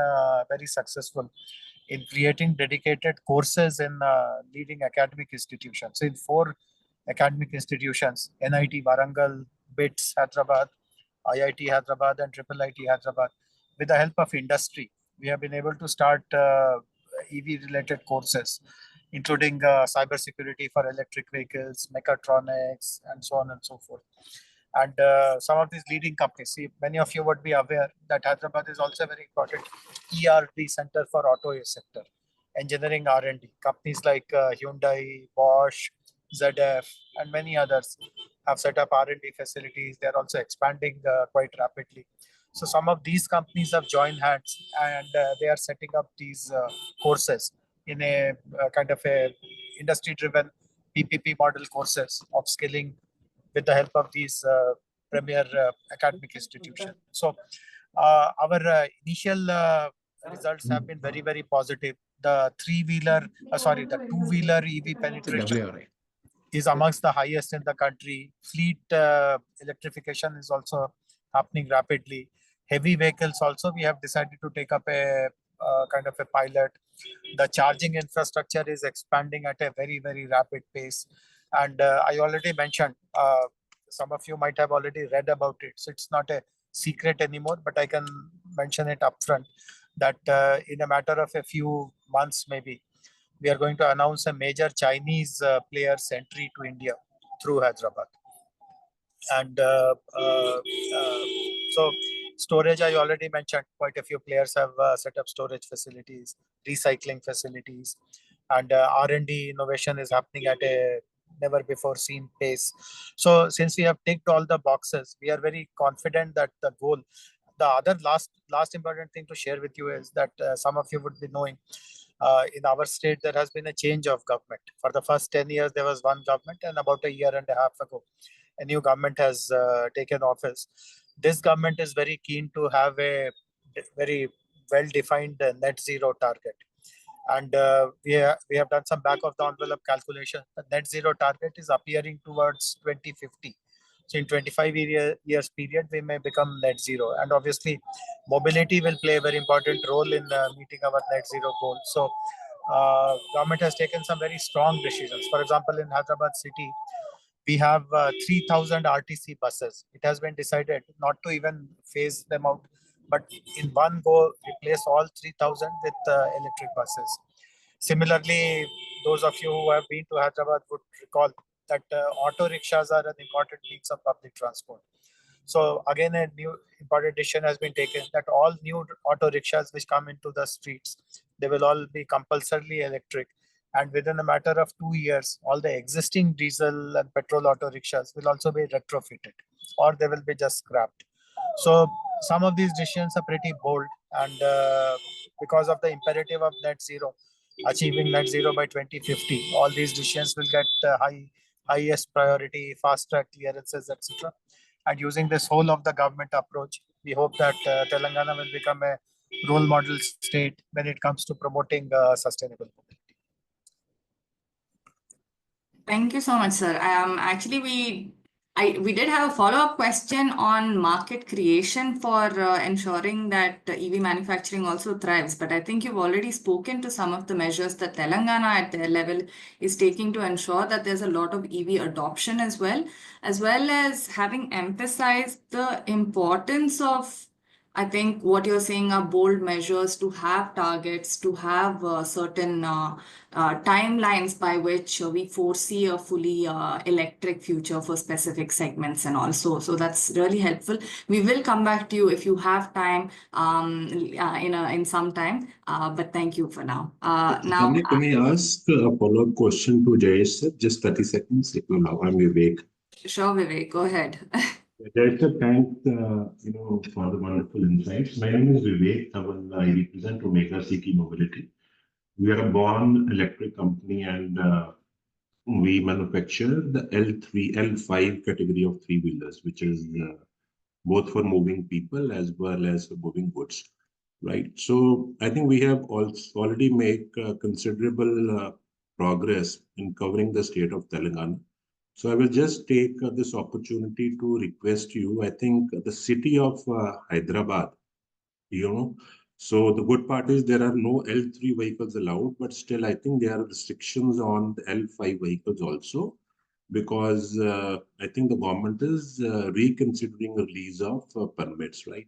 very successful in creating dedicated courses in leading academic institutions. So in 4 academic institutions, NIT Warangal, BITS Hyderabad, IIT Hyderabad, and IIIT Hyderabad, with the help of industry, we have been able to start EV related courses, including cybersecurity for electric vehicles, mechatronics, and so on and so forth. And some of these leading companies, see, many of you would be aware that Hyderabad is also a very important ER&D center for auto sector, engineering R&D. Companies like Hyundai, Bosch, ZF, and many others have set up R&D facilities. They're also expanding quite rapidly. So some of these companies have joined hands, and they are setting up these courses in a kind of a industry-driven PPP model courses of skilling with the help of these premier academic institutions. So our initial results have been very, very positive. The the two-wheeler EV penetration WRI is amongst the highest in the country. Fleet electrification is also happening rapidly. Heavy vehicles also, we have decided to take up a kind of a pilot. The charging infrastructure is expanding at a very, very rapid pace. And I already mentioned, some of you might have already read about it. So it's not a secret anymore, but I can mention it upfront that in a matter of a few months, maybe, we are going to announce a major Chinese player's entry to India through Hyderabad. And so storage, I already mentioned, quite a few players have set up storage facilities, recycling facilities, and R&D innovation is happening at a never before seen pace. So since we have ticked all the boxes, we are very confident that the goal, the other last important thing to share with you is that some of you would be knowing, in our state, there has been a change of government. For the first 10 years, there was one government, and about a year and a half ago, a new government has taken office. this government is very keen to have a very well-defined net zero target. And we have done some back of the envelope calculation. The net zero target is appearing towards 2050. So in 25 years period, we may become net zero. And obviously, mobility will play a very important role in meeting our net zero goal. So government has taken some very strong decisions. For example, in Hyderabad city, we have 3,000 RTC buses. It has been decided not to even phase them out, but in one go replace all 3,000 with electric buses. Similarly, those of you who have been to Hyderabad would recall that auto rickshaws are an important means of public transport. So again, a new important decision has been taken that all new auto rickshaws which come into the streets, they will all be compulsorily electric. And within a matter of 2 years, all the existing diesel and petrol auto rickshaws will also be retrofitted, or they will be just scrapped. So some of these decisions are pretty bold, and because of the imperative of net zero, achieving net zero by 2050, all these decisions will get highest priority, fast track clearances, etc. And using this whole of the government approach, we hope that Telangana will become a role model state when it comes to promoting sustainable mobility. Thank you so much, sir. Actually, we did have a follow-up question on market creation for ensuring that EV manufacturing also thrives. But I think you've already spoken to some of the measures that Telangana at their level is taking to ensure that there's a lot of EV adoption as well as having emphasized the importance of, I think what you're saying are bold measures to have targets, to have certain timelines by which we foresee a fully electric future for specific segments and all. So that's really helpful. We will come back to you if you have time in some time. But thank you for now. Can I ask a follow-up question to Jayesh sir? Just 30 seconds, if you allow. I'm Vivek. Sure, Vivek, go ahead. Jayesh sir, thanks for the wonderful insights. My name is Vivek Dhawan. I represent Omega CK Mobility. We are a born electric company, and we manufacture the L3, L5 category of three-wheelers, which is both for moving people as well as for moving goods, right? So I think we have already made considerable progress in covering the state of Telangana. So I will just take this opportunity to request you. I think the city of Hyderabad, so the good part is there are no L3 vehicles allowed, but still I think there are restrictions on the L5 vehicles also, because I think the government is reconsidering a release of permits, right?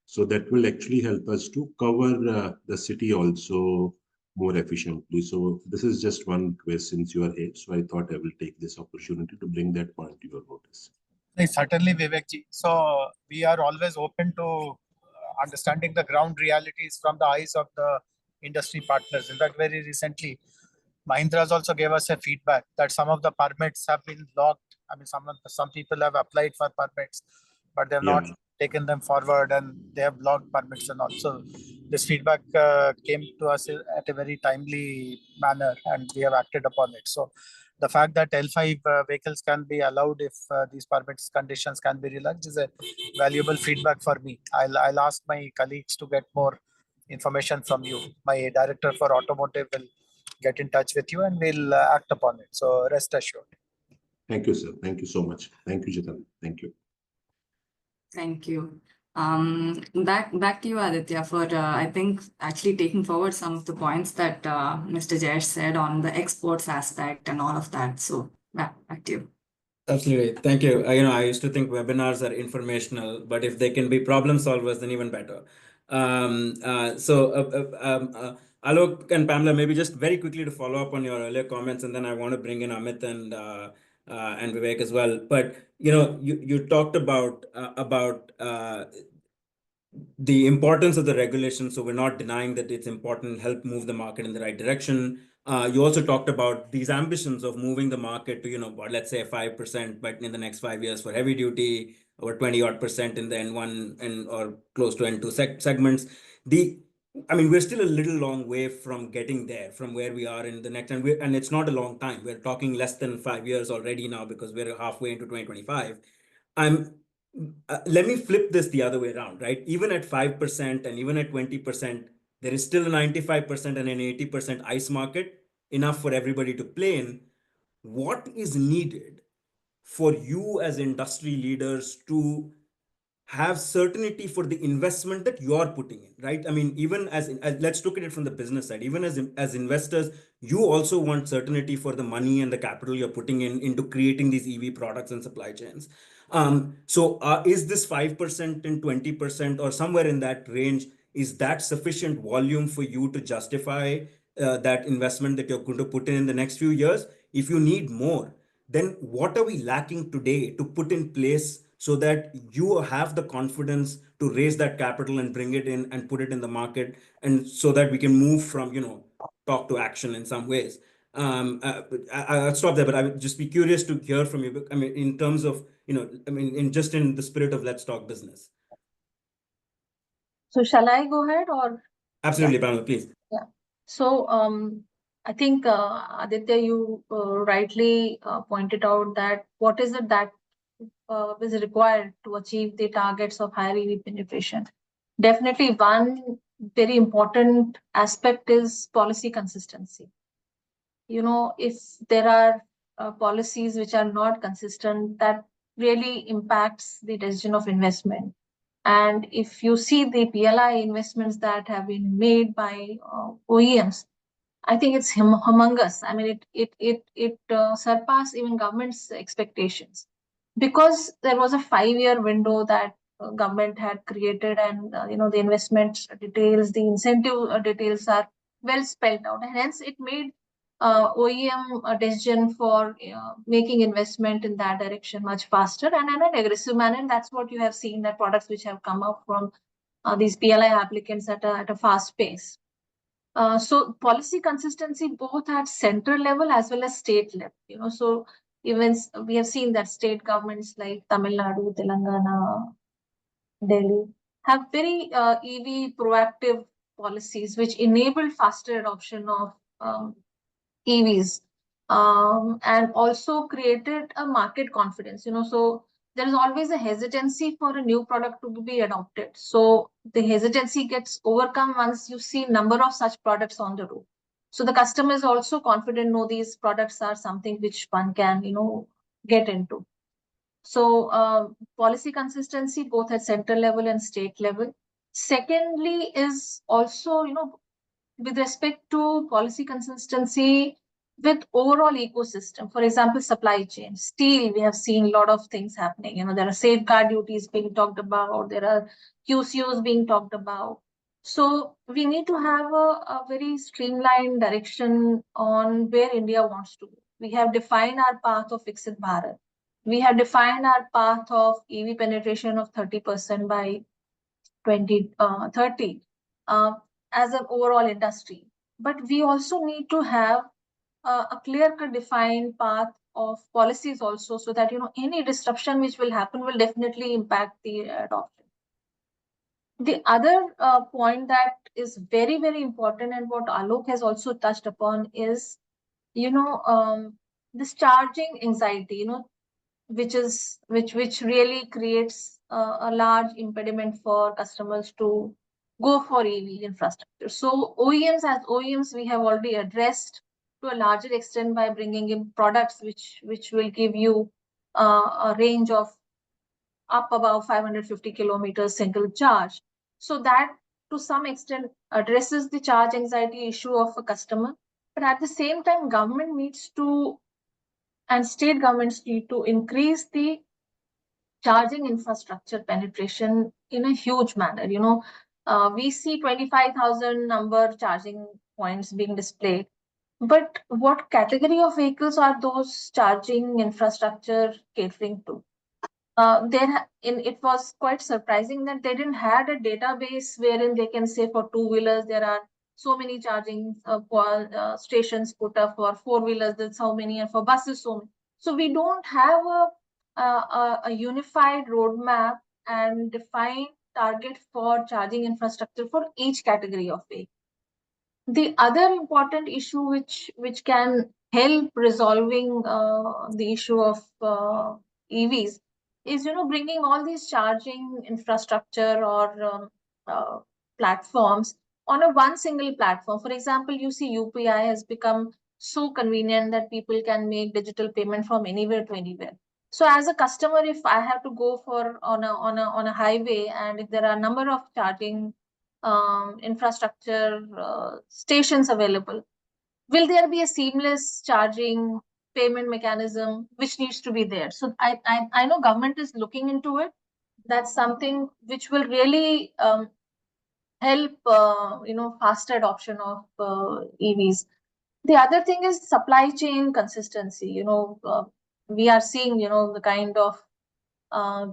So that will actually help us to cover the city also more efficiently. So this is just one request since you are here. So I thought I will take this opportunity to bring that point to your notice. Certainly, Vivekji. So we are always open to understanding the ground realities from the eyes of the industry partners. In fact, very recently, Mahindra's also gave us a feedback that some of the permits have been blocked. I mean, some people have applied for permits, but they have not taken them forward, and they have blocked permits and all. So this feedback came to us at a very timely manner, and we have acted upon it. So the fact that L5 vehicles can be allowed if these permits conditions can be relaxed is a valuable feedback for me. I'll ask my colleagues to get more information from you. My director for automotive will get in touch with you, and we'll act upon it. So rest assured. Thank you, sir. Thank you so much. Thank you, Chetan. Thank you. Thank you. Back to you, Aditya, for I think actually taking forward some of the points that Mr. Jayesh said on the exports aspect and all of that. So back to you. Absolutely. Thank you. I used to think webinars are informational, but if they can be problem solvers, then even better. Alok and Pamela, maybe just very quickly to follow up on your earlier comments, and then I want to bring in Amit and Vivek as well. But you talked about the importance of the regulation. So we're not denying that it's important, help move the market in the right direction. You also talked about these ambitions of moving the market to, let's say 5%, but in the next 5 years for heavy duty, or 20% in the N1 or close to N2 segments. We're still a little long way from getting there, from where we are in the next, and it's not a long time. We're talking less than 5 years already now, because we're halfway into 2025. let me flip this the other way around, right? Even at 5% and even at 20%, there is still a 95% and an 80% ICE market, enough for everybody to play in. What is needed for you as industry leaders to have certainty for the investment that you're putting in, right? I mean, even as let's look at it from the business side, even as investors, you also want certainty for the money and the capital you're putting in into creating these EV products and supply chains. So is this 5% and 20% or somewhere in that range, is that sufficient volume for you to justify that investment that you're going to put in the next few years? If you need more, then what are we lacking today to put in place so that you have the confidence to raise that capital and bring it in and put it in the market, and so that we can move from, talk to action in some ways? I'll stop there, but I would just be curious to hear from you. I mean, in terms of, in the spirit of let's talk business. So shall I go ahead or? Absolutely, Pamela, please. Yeah. So I think Aditya, you rightly pointed out that what is it that is required to achieve the targets of higher EV penetration. Definitely one very important aspect is policy consistency. If there are policies which are not consistent, that really impacts the decision of investment. And if you see the PLI investments that have been made by OEMs, I think it's humongous. I mean, it surpassed even government's expectations, because there was a 5-year window that government had created, and the investment details, the incentive details are well spelled out, and hence it made OEM a decision for making investment in that direction much faster and in an aggressive manner. And that's what you have seen, that products which have come up from these PLI applicants at a fast pace. So policy consistency both at central level as well as state level. So even we have seen that state governments like Tamil Nadu, Telangana, Delhi have very EV proactive policies which enable faster adoption of EVs, and also created a market confidence. So there is always a hesitancy for a new product to be adopted. So the hesitancy gets overcome once you see number of such products on the road. So the customer is also confident, no, these products are something which one can, get into. So policy consistency both at central level and state level. Secondly is also, with respect to policy consistency with overall ecosystem. For example, supply chain. Steel, we have seen a lot of things happening. There are safeguard duties being talked about. There are QCOs being talked about. So we need to have a very streamlined direction on where India wants to go. We have defined our path of Viksit Bharat. We have defined our path of EV penetration of 30% by 2030 as an overall industry. But we also need to have a clear-cut defined path of policies also, so that any disruption which will happen will definitely impact the adoption. The other point that is very, very important, and what Alok has also touched upon, is this charging anxiety, which really creates a large impediment for customers to go for EV infrastructure. So as OEMs, we have already addressed to a larger extent by bringing in products which will give you a range of up about 550 kilometers single charge. So that to some extent addresses the charge anxiety issue of a customer. But at the same time, government needs to, and state governments need to, increase the charging infrastructure penetration in a huge manner. We see 25,000 number charging points being displayed, but what category of vehicles are those charging infrastructure catering to? It was quite surprising that they didn't had a database wherein they can say for two-wheelers there are so many charging stations put up, for four-wheelers there's so many, and for buses so many. So we don't have a unified roadmap and defined target for charging infrastructure for each category of vehicle. The other important issue which can help resolving the issue of EVs is, bringing all these charging infrastructure or platforms on a one single platform. For example, you see UPI has become so convenient that people can make digital payment from anywhere to anywhere. So as a customer, if I have to go for on a highway, and if there are a number of charging infrastructure stations available, will there be a seamless charging payment mechanism which needs to be there? So I know government is looking into it. That's something which will really help faster adoption of EVs. The other thing is supply chain consistency. We are seeing the kind of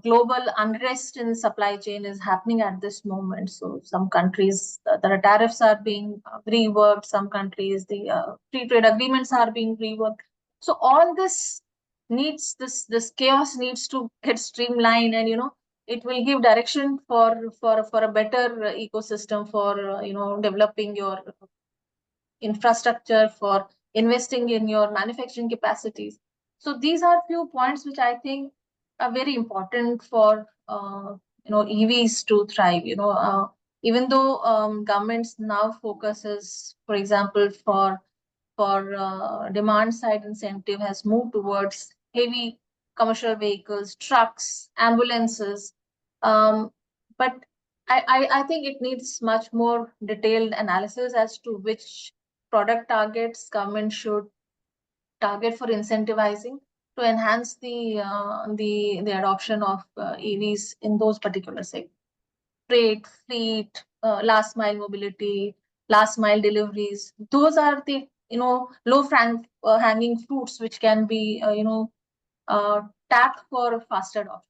global unrest in supply chain is happening at this moment. So some countries, the tariffs are being reworked. Some countries, the free trade agreements are being reworked. So all this needs this chaos needs to get streamlined, and it will give direction for a better ecosystem for developing your infrastructure, for investing in your manufacturing capacities. So these are few points which I think are very important for EVs to thrive. Even though governments now focuses, for example, for demand side incentive has moved towards heavy commercial vehicles, trucks, ambulances, but I think it needs much more detailed analysis as to which product targets government should target for incentivizing to enhance the adoption of EVs in those particular segments. Freight, fleet, last mile mobility, last mile deliveries. Those are the low hanging fruits which can be tapped for faster adoption.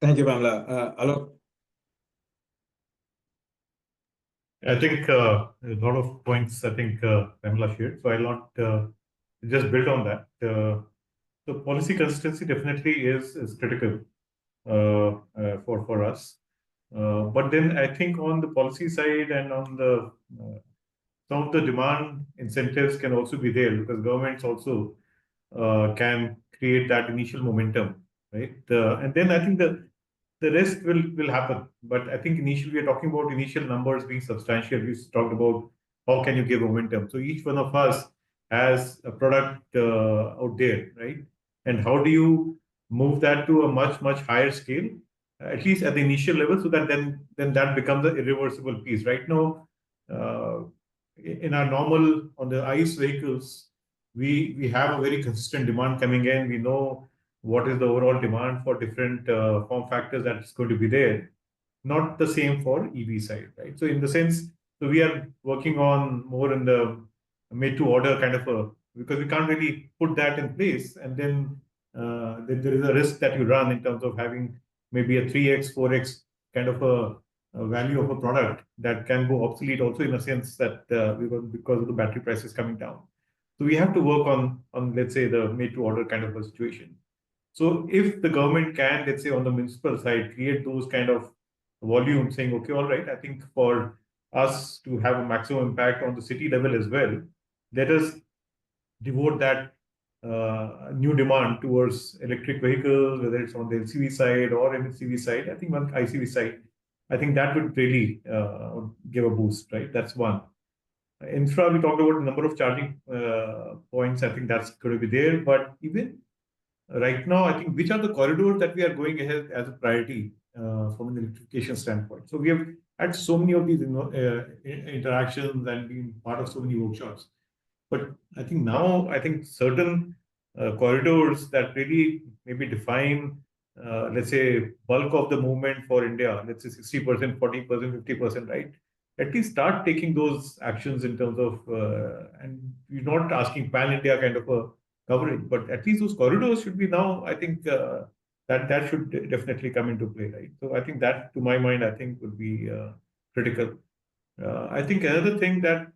Thank you, Pamela. Alok. I think a lot of points I think Pamela shared, so I'll not just build on that. So policy consistency definitely is critical for us. But then I think on the policy side and on the some of the demand incentives can also be there, because governments also can create that initial momentum, right? And then I think the rest will happen. But I think initially we are talking about initial numbers being substantial. We talked about how can you give momentum. So each one of us has a product out there, right? And how do you move that to a much higher scale, at least at the initial level, so that then that becomes an irreversible piece. Right now, in our normal on the ICE vehicles, we have a very consistent demand coming in. We know what is the overall demand for different form factors that's going to be there. Not the same for EV side, right? So in the sense, so we are working on more in the made to order kind of a, because we can't really put that in place, and then there is a risk that you run in terms of having maybe a 3x, 4x kind of a value of a product that can go obsolete also, in a sense that because of the battery prices coming down. So we have to work on let's say the made to order kind of a situation. So if the government can, let's say on the municipal side, create those kind of volumes, saying, okay, all right, I think for us to have a maximum impact on the city level as well, let us devote that new demand towards electric vehicles, whether it's on the LCV side or MHCV side. I think on ICV side, I think that would really give a boost, right? That's one. Infra, we talked about the number of charging points. I think that's going to be there. But even right now, I think which are the corridors that we are going ahead as a priority from an electrification standpoint. So we have had so many of these interactions and been part of so many workshops. But I think now, I think certain corridors that really maybe define, let's say, bulk of the movement for India, let's say 60%, 40%, 50%, right? At least start taking those actions in terms of, and you're not asking pan-India kind of a coverage, but at least those corridors should be now, I think that should definitely come into play, right? So I think that, to my mind, I think would be critical. I think another thing that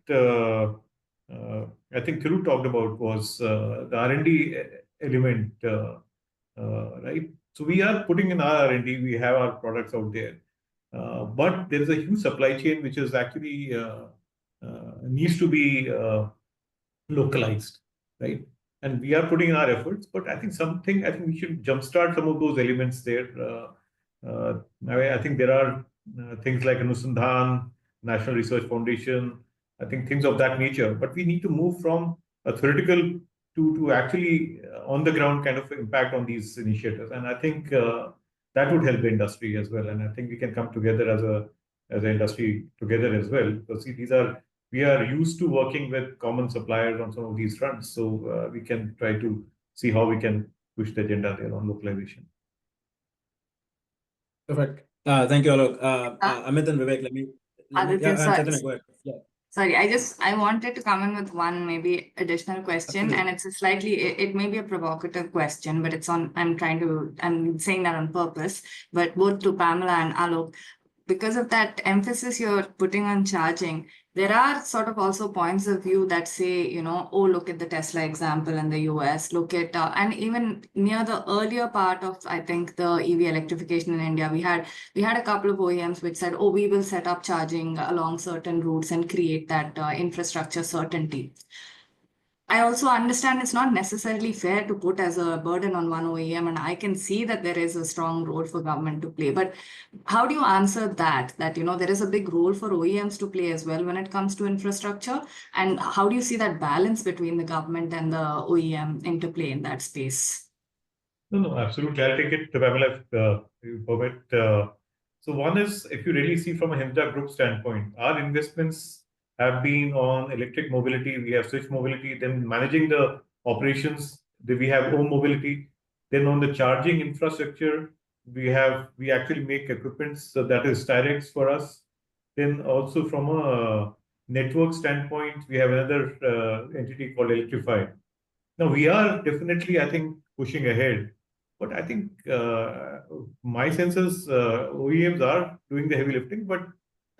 I think Thiru talked about was the R&D element, right? So we are putting in our R&D, we have our products out there. But there is a huge supply chain which is actually needs to be localized, right? and we are putting in our efforts. But I think we should jumpstart some of those elements there. I think there are things like Anusandhan, National Research Foundation, I think things of that nature. But we need to move from a theoretical to actually on the ground kind of impact on these initiatives. And I think that would help the industry as well. And I think we can come together as an industry together as well. Because see, we are used to working with common suppliers on some of these fronts. So we can try to see how we can push the agenda there on localization. Perfect. Thank you, Alok. Amit and Vivek, let me Aditya, Chaitanya, go ahead. Yeah. Sorry, I wanted to come in with one maybe additional question, Absolutely. and it's a slightly, it may be a provocative question, but I'm saying that on purpose, but both to Pamela and Alok, because of that emphasis you're putting on charging, there are sort of also points of view that say, oh, look at the Tesla example in the US, look at, and even near the earlier part of, I think, the EV electrification in India, we had a couple of OEMs which said, oh, we will set up charging along certain routes and create that infrastructure certainty. I also understand it's not necessarily fair to put as a burden on one OEM, and I can see that there is a strong role for government to play. But how do you answer that there is a big role for OEMs to play as well when it comes to infrastructure? And how do you see that balance between the government and the OEM interplay in that space? No, absolutely. I'll take it, Pamela, you permit. So one is, if you really see from a Hinda Group standpoint, our investments have been on electric mobility. We have switch mobility, then managing the operations. We have home mobility. Then on the charging infrastructure, we actually make equipment, so that is Styrex for us. Then also from a network standpoint, we have another entity called Electrify. Now we are definitely, I think, pushing ahead. But I think my sense is OEMs are doing the heavy lifting. But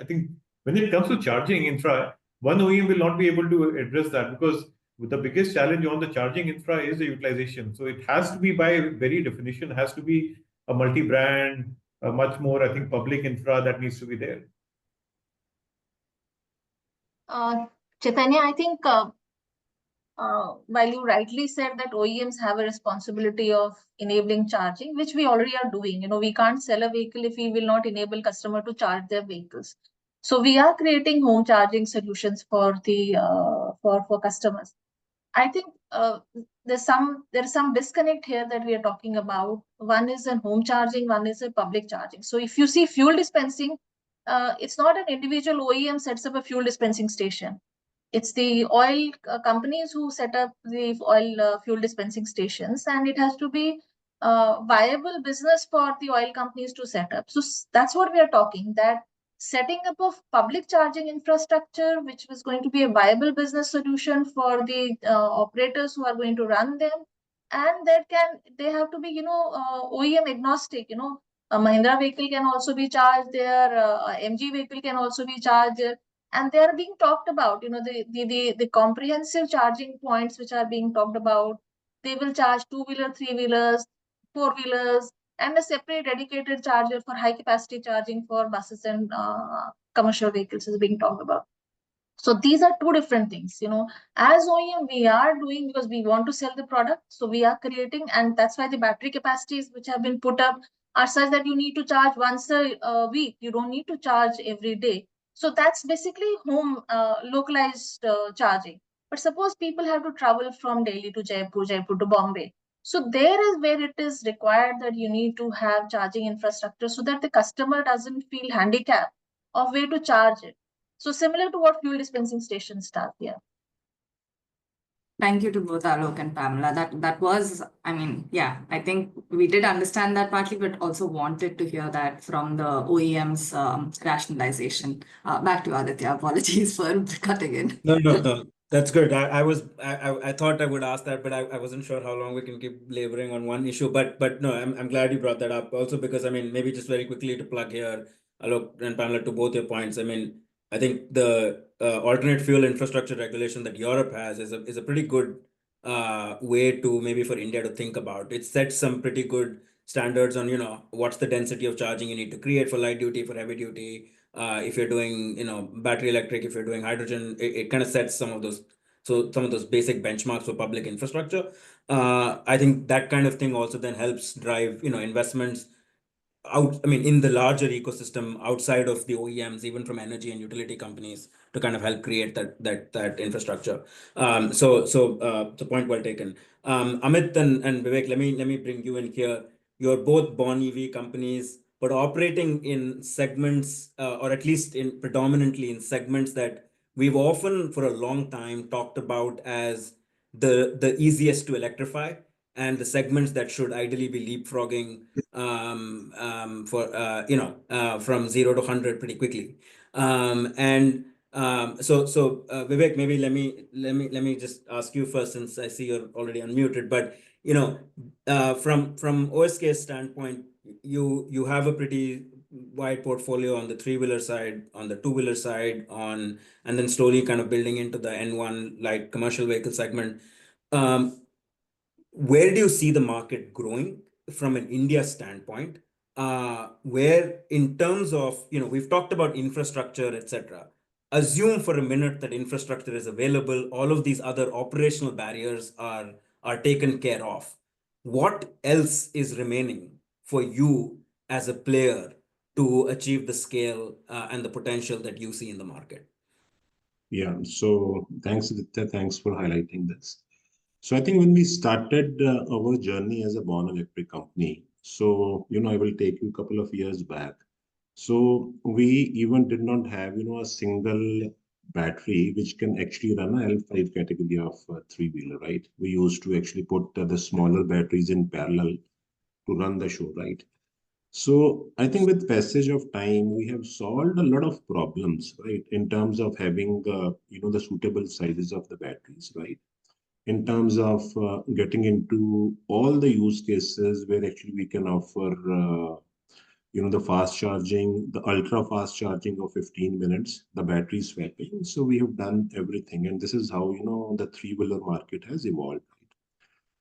I think when it comes to charging infra, one OEM will not be able to address that, because the biggest challenge on the charging infra is the utilization. So it has to be, by very definition, has to be a multi-brand, a much more, I think, public infra that needs to be there. Chaitanya, I think while you rightly said that OEMs have a responsibility of enabling charging, which we already are doing. We can't sell a vehicle if we will not enable customer to charge their vehicles. So we are creating home charging solutions for the for customers. I think there's some disconnect here that we are talking about. One is a home charging, one is a public charging. So if you see fuel dispensing, it's not an individual OEM sets up a fuel dispensing station. It's the oil companies who set up the oil fuel dispensing stations, and it has to be viable business for the oil companies to set up. So that's what we are talking, that setting up of public charging infrastructure, which was going to be a viable business solution for the operators who are going to run them, and they have to be OEM agnostic. A Mahindra vehicle can also be charged there, MG vehicle can also be charged there. And they are being talked about, the comprehensive charging points which are being talked about. They will charge 2-wheeler, 3-wheelers, 4-wheelers, and a separate dedicated charger for high capacity charging for buses and commercial vehicles is being talked about. So these are two different things. As OEM, we are doing because we want to sell the product. So we are creating, and that's why the battery capacities which have been put up are such that you need to charge once a week. You don't need to charge every day. So that's basically home localized charging. But suppose people have to travel from Delhi to Jaipur, Jaipur to Bombay. So there is where it is required that you need to have charging infrastructure so that the customer doesn't feel handicapped of where to charge it. So similar to what fuel dispensing stations start here. Thank you to both Alok and Pamela. That was, I think we did understand that partly, but also wanted to hear that from the OEM's rationalization. Back to Aditya. Apologies for cutting in. No. That's good. I thought I would ask that, but I wasn't sure how long we can keep laboring on one issue. But no, I'm glad you brought that up. Also because maybe just very quickly to plug here, Alok and Pamela, to both your points. I think the alternate fuel infrastructure regulation that Europe has is a pretty good way to maybe for India to think about. It sets some pretty good standards on what's the density of charging you need to create for light duty, for heavy duty. If you're doing battery electric, if you're doing hydrogen, it kind of sets some of those So some of those basic benchmarks for public infrastructure. I think that kind of thing also then helps drive, investments out, I mean, in the larger ecosystem outside of the OEMs, even from energy and utility companies, to kind of help create that infrastructure. So point well taken. Amit and Vivek, let me bring you in here. You're both born EV companies, but operating in segments, or at least in predominantly in segments that we've often for a long time talked about as the easiest to electrify, and the segments that should ideally be leapfrogging from 0 to 100 pretty quickly. Vivek, maybe let me just ask you first, since I see you're already unmuted. But from OSK's standpoint, you have a pretty wide portfolio on the three-wheeler side, on the two-wheeler side, and then slowly kind of building into the N1 light commercial vehicle segment. Where do you see the market growing from an India standpoint? Where in terms of, we've talked about infrastructure, etc. Assume for a minute that infrastructure is available, all of these other operational barriers are taken care of. What else is remaining for you as a player to achieve the scale and the potential that you see in the market? Yeah, so thanks, Aditya. Thanks for highlighting this. So I think when we started our journey as a born electric company, so, I will take you a couple of years back. So we even did not have, a single battery which can actually run a L5 category of three-wheeler, right? We used to actually put the smaller batteries in parallel to run the show, right? So I think with passage of time, we have solved a lot of problems, right? In terms of having, the suitable sizes of the batteries, right? In terms of getting into all the use cases where actually we can offer, the fast charging, the ultra fast charging of 15 minutes, the battery swapping. So we have done everything. And this is how, the three-wheeler market has evolved.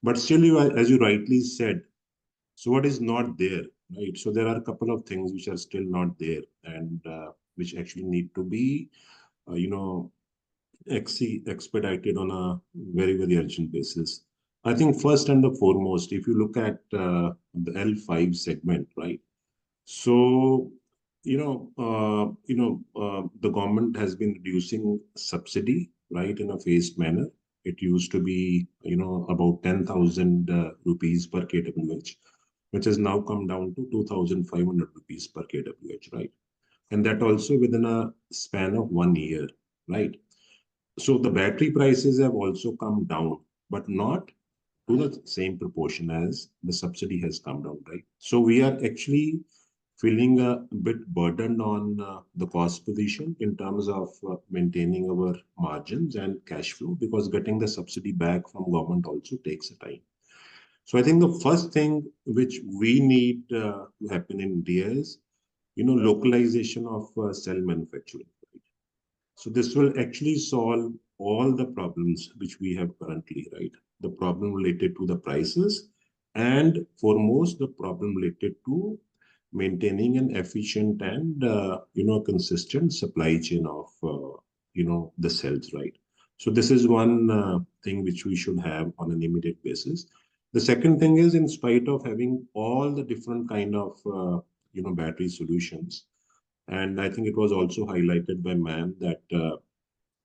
But still, as you rightly said, so what is not there, right? So there are a couple of things which are still not there, and which actually need to be, expedited on a very, very urgent basis. I think first and the foremost, if you look at the L5 segment, right? So, the government has been reducing subsidy, right, in a phased manner. It used to be, about 10,000 rupees per kWh, which has now come down to 2,500 rupees per kWh, right? And that also within a span of 1 year, right? So the battery prices have also come down, but not to the same proportion as the subsidy has come down, right? So we are actually feeling a bit burdened on the cost position in terms of maintaining our margins and cash flow, because getting the subsidy back from government also takes a time. So I think the first thing which we need to happen in India is, localization of cell manufacturing. So this will actually solve all the problems which we have currently, right? The problem related to the prices, and foremost, the problem related to maintaining an efficient and, consistent supply chain of, the cells, right? So this is one thing which we should have on an immediate basis. The second thing is, in spite of having all the different kind of, battery solutions, and I think it was also highlighted by Man that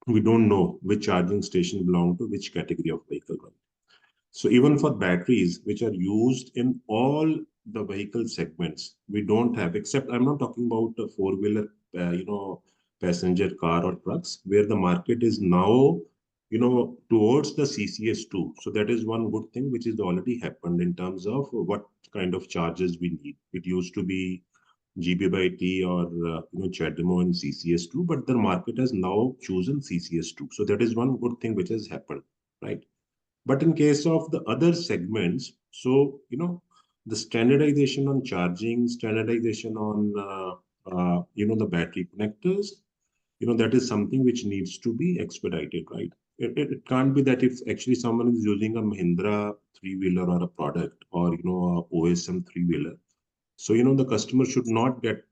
we don't know which charging station belong to which category of vehicle, right? So even for batteries which are used in all the vehicle segments, we don't have, except I'm not talking about a four-wheeler, passenger car or trucks, where the market is now, towards the CCS2. So that is one good thing which has already happened in terms of what kind of charges we need. It used to be GB by T or CHAdeMO and CCS2, but the market has now chosen CCS2. So that is one good thing which has happened, right? But in case of the other segments, so the standardization on charging, standardization on the battery connectors, that is something which needs to be expedited, right? It can't be that if actually someone is using a Mahindra three-wheeler or a product, or a OSM three-wheeler, so, the customer should not get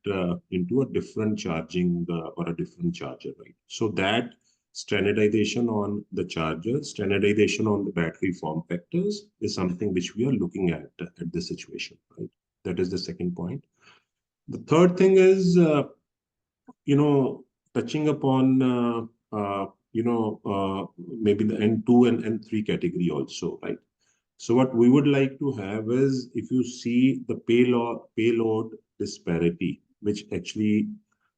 into a different charging or a different charger, right? So that standardization on the charger, standardization on the battery form factors is something which we are looking at this situation, right? That is the second point. The third thing is, touching upon, maybe the N2 and N3 category also, right? So what we would like to have is, if you see the payload disparity, which actually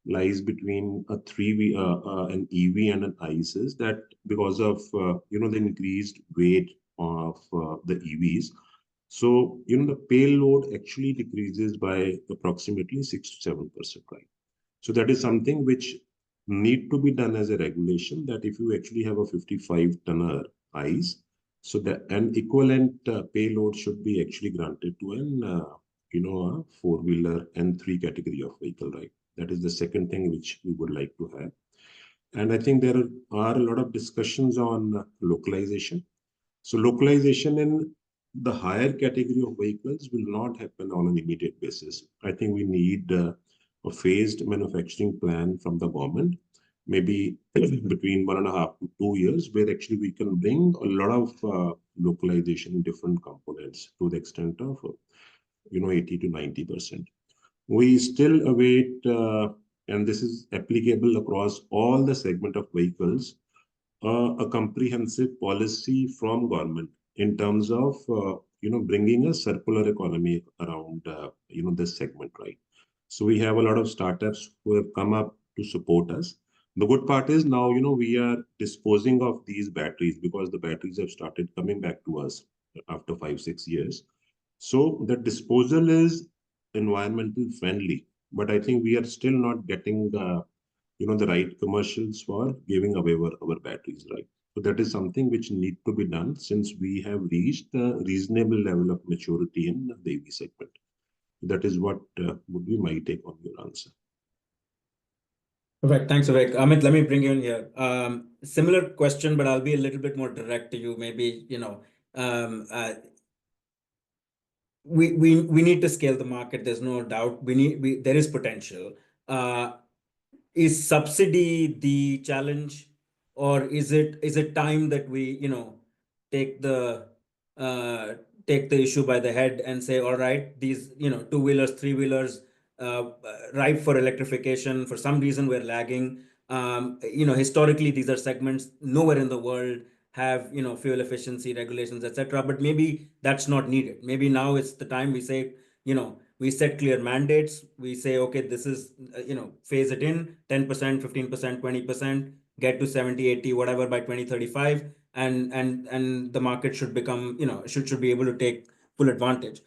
lies between an EV and an ICE, is that because of the increased weight of the EVs. So the payload actually decreases by approximately 6 to 7%, right? So that is something which need to be done as a regulation, that if you actually have a 55-tonner ICE, so that an equivalent payload should be actually granted to a four-wheeler N3 category of vehicle, right? That is the second thing which we would like to have. And I think there are a lot of discussions on localization. So localization in the higher category of vehicles will not happen on an immediate basis. I think we need a phased manufacturing plan from the government, maybe between 1.5 to 2 years, where actually we can bring a lot of localization in different components to the extent of 80 to 90%. We still await, and this is applicable across all the segment of vehicles, a comprehensive policy from government in terms of bringing a circular economy around this segment, right? So we have a lot of startups who have come up to support us. The good part is now we are disposing of these batteries, because the batteries have started coming back to us after 5-6 years. So the disposal is environmental friendly, but I think we are still not getting the right commercials for giving away our batteries, right? So that is something which need to be done, since we have reached a reasonable level of maturity in the EV segment. That is what would be my take on your answer. Perfect. Thanks, Vivek. Amit, let me bring you in here. Similar question, but I'll be a little bit more direct to you. Maybe, we need to scale the market. There's no doubt. There is potential. Is subsidy the challenge, or is it time that we take the issue by the head and say, all right, these two-wheelers, three-wheelers ripe for electrification. For some reason we're lagging. Historically these are segments nowhere in the world have fuel efficiency regulations, etc. But maybe that's not needed. Maybe now it's the time we say, we set clear mandates. We say, okay, this is, phase it in 10%, 15%, 20%, get to 70, 80, whatever by 2035. And the market should become, should be able to take full advantage.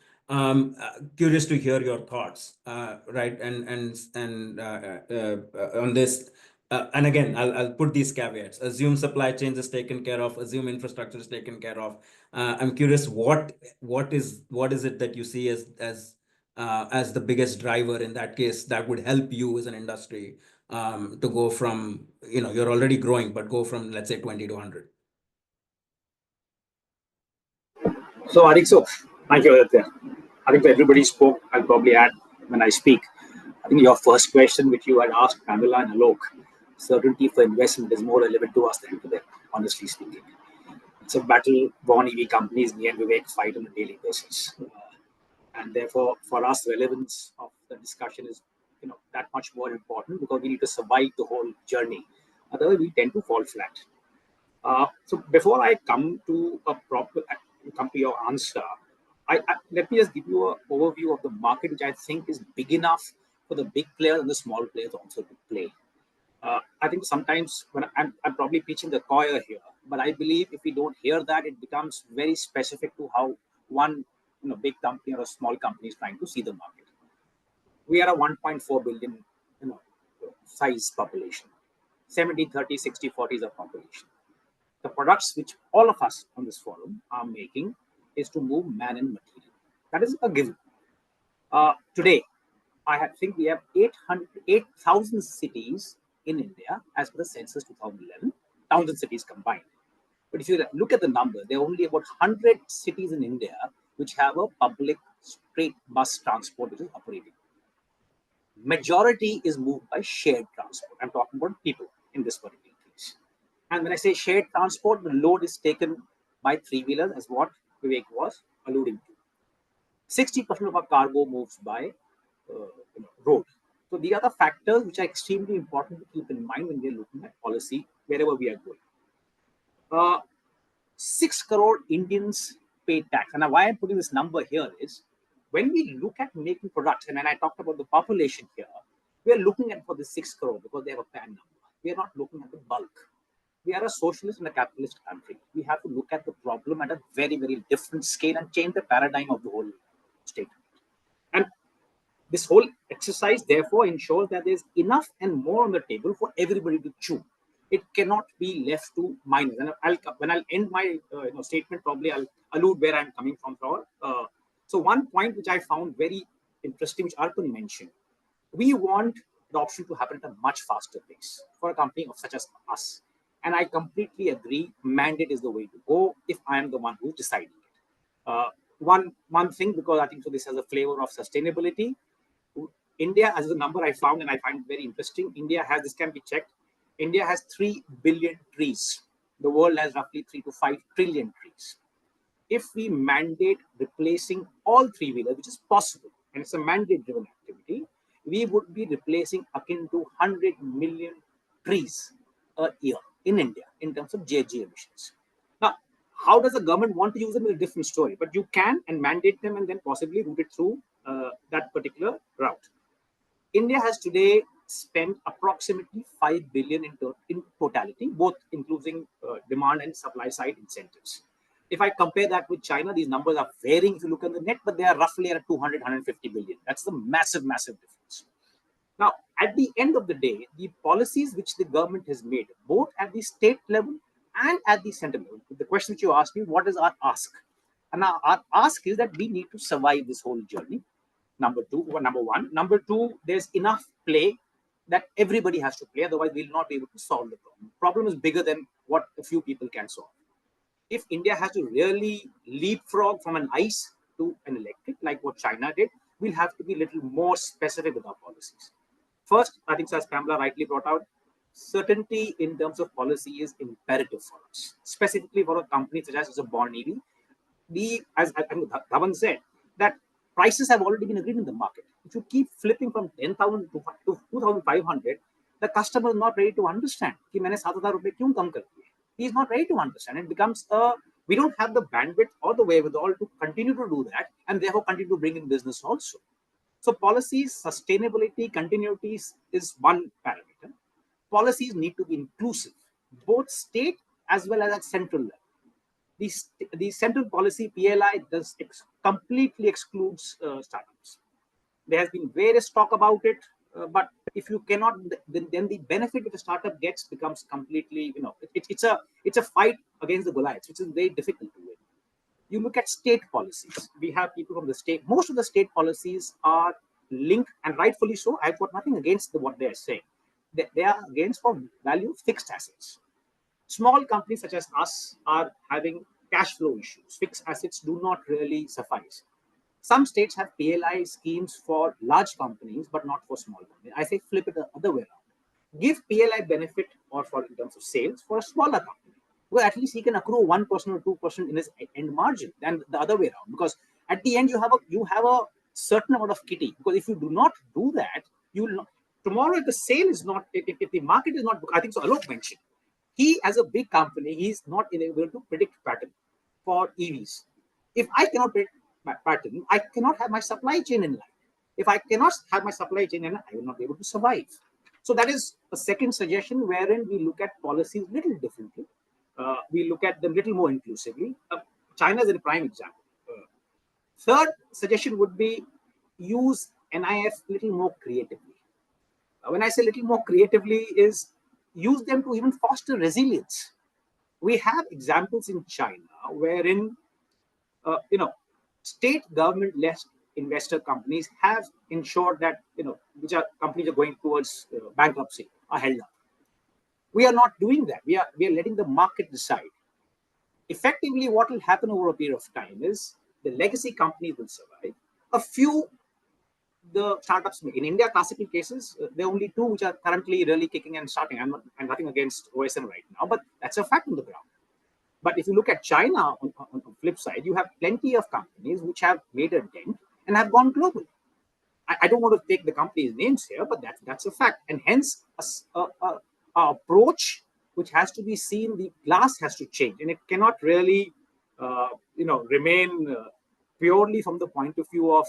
Curious to hear your thoughts, right? And on this. And again, I'll put these caveats. Assume supply chains is taken care of. Assume infrastructure is taken care of. I'm curious, what is it that you see as the biggest driver in that case that would help you as an industry to go from, you're already growing, but go from, let's say, 20 to 100. So I think so. Thank you, Aditya. I think everybody spoke. I'll probably add when I speak. I think your first question, which you had asked Pamela and Alok, certainty for investment is more relevant to us than to them, honestly speaking. It's a battle born EV companies, me and Vivek, fight on a daily basis. And therefore, for us, the relevance of the discussion is that much more important, because we need to survive the whole journey. Otherwise, we tend to fall flat. So before I come to your answer, let me just give you an overview of the market, which I think is big enough for the big players and the small players also to play. I think sometimes when I'm probably preaching the choir here, but I believe if we don't hear that, it becomes very specific to how one big company or a small company is trying to see the market. We are a 1.4 billion size population. 70, 30, 60, 40 is a population. The products which all of us on this forum are making is to move man and material. That is a given. Today, I think we have 8,000 cities in India as per the census 2011, towns and cities combined. But if you look at the number, there are only about 100 cities in India which have a public straight bus transport which is operating. Majority is moved by shared transport. I'm talking about people in this particular case. And when I say shared transport, the load is taken by three-wheelers, as what Vivek was alluding to. 60% of our cargo moves by road. So the other factors which are extremely important to keep in mind when we're looking at policy wherever we are going. 6 crore Indians pay tax. And why I'm putting this number here is when we look at making products, and when I talked about the population here, we are looking at for the 6 crore because they have a PAN number. We are not looking at the bulk. We are a socialist and a capitalist country. We have to look at the problem at a very, very different scale and change the paradigm of the whole state. And this whole exercise, therefore, ensures that there's enough and more on the table for everybody to chew. It cannot be left to minors. And when I'll end my statement, probably I'll allude where I'm coming from. So one point which I found very interesting, which Arpan mentioned, we want adoption to happen at a much faster pace for a company of such as us. And I completely agree, mandate is the way to go if I am the one who's deciding it. One thing, because I think so this has a flavor of sustainability. India, as the number I found, and I find very interesting, India has, this can be checked, India has 3 billion trees. The world has roughly 3 to 5 trillion trees. If we mandate replacing all three-wheelers, which is possible, and it's a mandate-driven activity, we would be replacing akin to 100 million trees a year in India in terms of GHG emissions. Now, how does the government want to use them is a different story, but you can and mandate them and then possibly route it through that particular route. India has today spent approximately 5 billion in totality, both including demand and supply side incentives. If I compare that with China, these numbers are varying if you look at the net, but they are roughly at 200, 150 billion. That's the massive, massive difference. Now, at the end of the day, the policies which the government has made, both at the state level and at the center level, the question that you asked me, what is our ask? And our ask is that we need to survive this whole journey. Number one. Number two, there's enough play that everybody has to play. Otherwise, we'll not be able to solve the problem. The problem is bigger than what a few people can solve. If India has to really leapfrog from an ICE to an electric, like what China did, we'll have to be a little more specific with our policies. First, I think, as Pamela rightly brought out, certainty in terms of policy is imperative for us, specifically for a company such as a born EV. As Dhawan said, that prices have already been agreed in the market. If you keep flipping from 10,000 to 2,500, the customer is not ready to understand. He is not ready to understand. It becomes we don't have the bandwidth or the wherewithal to continue to do that, and therefore continue to bring in business also. So policies, sustainability, continuity is one parameter. Policies need to be inclusive, both state as well as at central level. The central policy, PLI, does completely excludes startups. There has been various talk about it, but if you cannot, then the benefit that the startup gets becomes completely, it's a fight against the Goliaths, which is very difficult to win. You look at state policies. We have people from the state. Most of the state policies are linked, and rightfully so. I've got nothing against what they are saying. They are against for value fixed assets. Small companies such as us are having cash flow issues. Fixed assets do not really suffice. Some states have PLI schemes for large companies, but not for small companies. I say flip it the other way around. Give PLI benefit or for in terms of sales for a smaller company. Well, at least he can accrue 1% or 2% in his end margin than the other way around. Because at the end, you have a certain amount of kitty. Because if you do not do that, you will not. Tomorrow, if the sale is not, if the market is not, I think so. Alok mentioned, he as a big company, he's not able to predict pattern for EVs. If I cannot predict my pattern, I cannot have my supply chain in line. If I cannot have my supply chain in line, I will not be able to survive. So that is a second suggestion wherein we look at policies a little differently. We look at them a little more inclusively. China is a prime example. Third suggestion would be use NIF a little more creatively. When I say a little more creatively is use them to even foster resilience. We have examples in China wherein, state government-led investor companies have ensured that, which are companies are going towards bankruptcy are held up. We are not doing that. We are letting the market decide. Effectively, what will happen over a period of time is the legacy companies will survive. A few the startups make. In India, classical cases, there are only two which are currently really kicking and starting. I'm nothing against OSM right now, but that's a fact on the ground. But if you look at China, on the flip side, you have plenty of companies which have made a dent and have gone global. I don't want to take the company's names here, but that's a fact. And hence, a approach which has to be seen, the glass has to change. And it cannot really, remain purely from the point of view of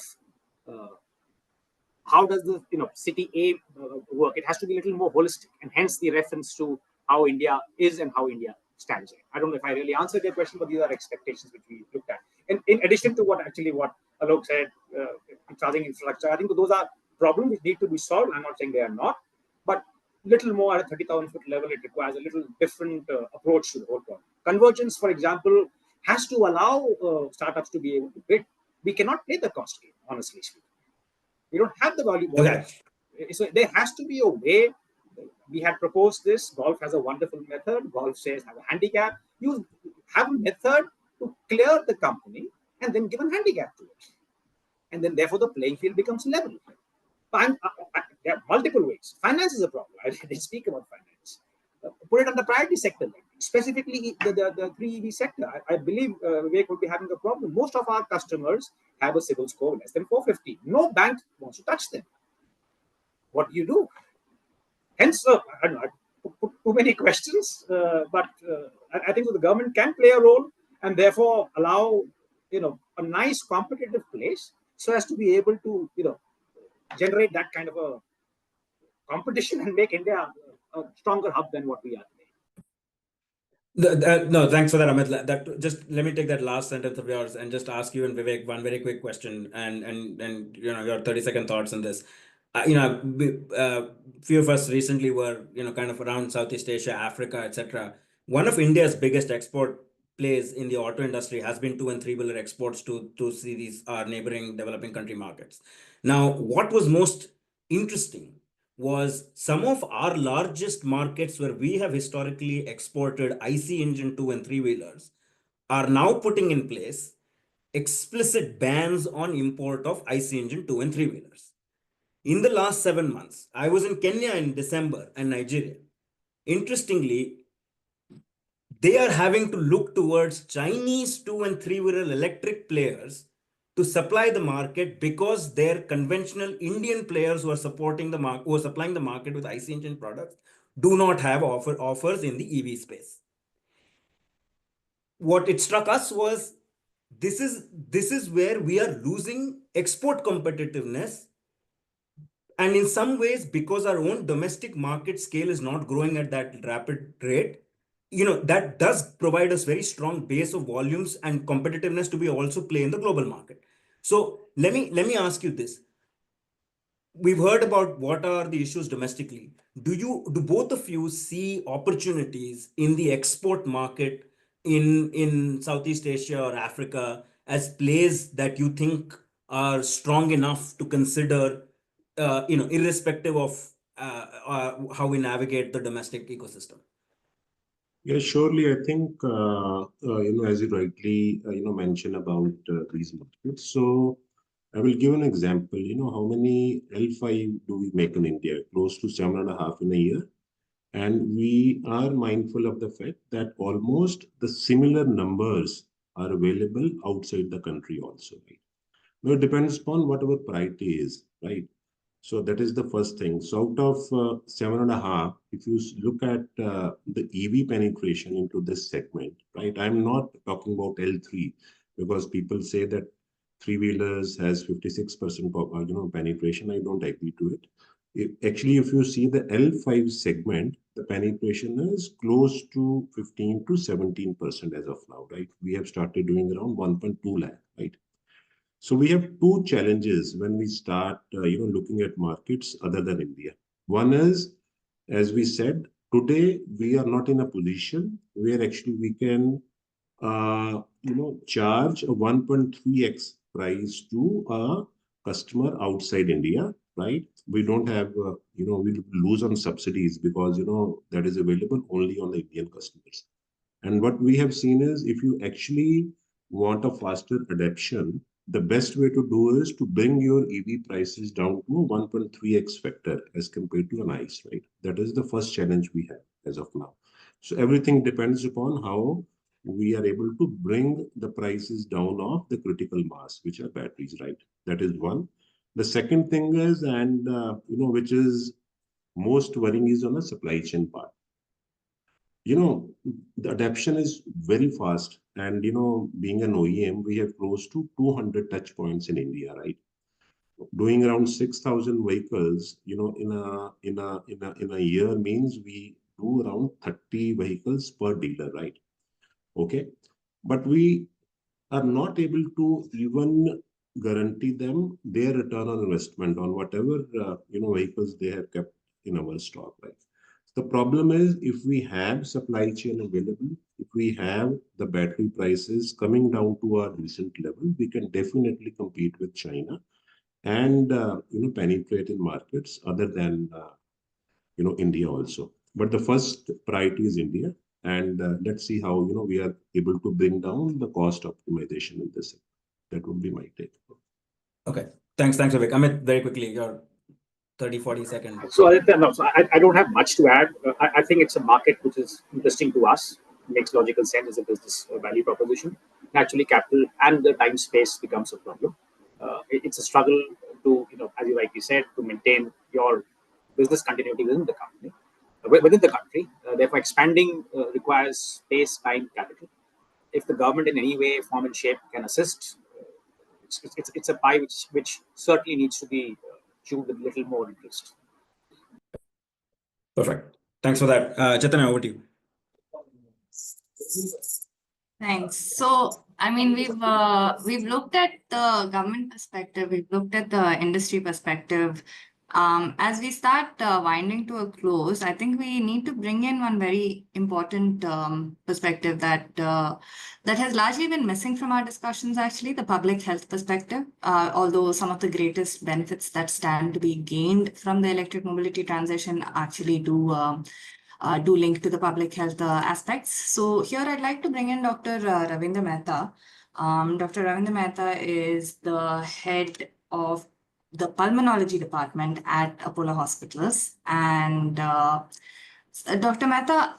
how does the city A work. It has to be a little more holistic, and hence the reference to how India is and how India stands. I don't know if I really answered your question, but these are expectations which we looked at. And in addition to what Alok said, charging infrastructure, I think those are problems which need to be solved. I'm not saying they are not, but little more at a 30,000 foot level, it requires a little different approach to the whole problem. Convergence, for example, has to allow startups to be able to bid. We cannot play the cost game, honestly speaking. We don't have the value. Okay. So there has to be a way. We had proposed this. Golf has a wonderful method. Golf says have a handicap. You have a method to clear the company and then give a handicap to it. And then therefore the playing field becomes level. There are multiple ways. Finance is a problem. I didn't speak about finance. Put it on the priority sector, specifically the 3 EV sector. I believe Vivek will be having a problem. Most of our customers have a CIBIL score less than 450. No bank wants to touch them. What do you do? Hence, I don't know, I put too many questions, but I think the government can play a role and therefore allow a nice competitive place so as to be able to generate that kind of a competition and make India a stronger hub than what we are today. No, thanks for that, Amit. Just let me take that last sentence of yours and just ask you and Vivek one very quick question and your 30-second thoughts on this. Few of us recently were kind of around Southeast Asia, Africa, etc. One of India's biggest export plays in the auto industry has been 2 and 3 wheeler exports to see these neighboring developing country markets. Now, what was most interesting was some of our largest markets where we have historically exported IC engine 2 and 3 wheelers are now putting in place explicit bans on import of IC engine 2 and 3 wheelers. In the last 7 months, I was in Kenya in December and Nigeria. Interestingly, they are having to look towards Chinese 2 and 3 wheeler electric players to supply the market because their conventional Indian players who are supporting the market, who are supplying the market with IC engine products, do not have offers in the EV space. What it struck us was this is where we are losing export competitiveness. And in some ways, because our own domestic market scale is not growing at that rapid rate, that does provide us very strong base of volumes and competitiveness to be also play in the global market. So let me ask you this. We've heard about what are the issues domestically. Do both of you see opportunities in the export market in Southeast Asia or Africa as plays that you think are strong enough to consider, irrespective of how we navigate the domestic ecosystem? Yeah, surely. I think, as you rightly, mentioned about these markets. So I will give an example. How many L5 do we make in India? Close to 7.5 in a year. And we are mindful of the fact that almost the similar numbers are available outside the country also, right? Now, it depends upon what our priority is, right? So that is the first thing. So out of 7.5, if you look at the EV penetration into this segment, right? I'm not talking about L3 because people say that three-wheelers has 56% penetration. I don't agree to it. Actually, if you see the L5 segment, the penetration is close to 15 to 17% as of now, right? We have started doing around 1.2 lakh, right? So we have two challenges when we start, looking at markets other than India. One is, as we said, today we are not in a position where actually we can, charge a 1.3x price to a customer outside India, right? We don't have, we lose on subsidies because, that is available only on the Indian customers. And what we have seen is if you actually want a faster adoption, the best way to do is to bring your EV prices down to 1.3x factor as compared to an ICE, right? That is the first challenge we have as of now. So everything depends upon how we are able to bring the prices down of the critical mass, which are batteries, right? That is one. The second thing is, and which is most worrying, is on the supply chain part. The adoption is very fast, and being an OEM, we have close to 200 touch points in India, right? Doing around 6,000 vehicles, in a year means we do around 30 vehicles per dealer, right? Okay, but we are not able to even guarantee them their return on investment on whatever vehicles they have kept in our stock, right? The problem is, if we have supply chain available, if we have the battery prices coming down to our recent level, we can definitely compete with China and penetrate in markets other than India also. But the first priority is India, and let's see how we are able to bring down the cost optimization in this. That would be my take. Okay, thanks, Vivek. Amit, very quickly, your 30-40 seconds. So Aditya, no, so I don't have much to add. I think it's a market which is interesting to us. Makes logical sense as a business value proposition. Naturally, capital and the time space becomes a problem. It's a struggle to, as you rightly said, to maintain your business continuity within the company, within the country. Therefore, expanding requires space, time, capital. If the government in any way, form, and shape can assist, it's a pie which certainly needs to be chewed with a little more interest. Perfect. Thanks for that. Chaitanya, over to you. Thanks. So, I mean, we've looked at the government perspective, we've looked at the industry perspective. As we start winding to a close, I think we need to bring in one very important perspective that has largely been missing from our discussions, actually, the public health perspective. Although some of the greatest benefits that stand to be gained from the electric mobility transition actually do link to the public health aspects. So here I'd like to bring in Dr. Ravindra Mehta. Dr. Ravindra Mehta is the head of the pulmonology department at Apollo Hospitals. And Dr. Mehta,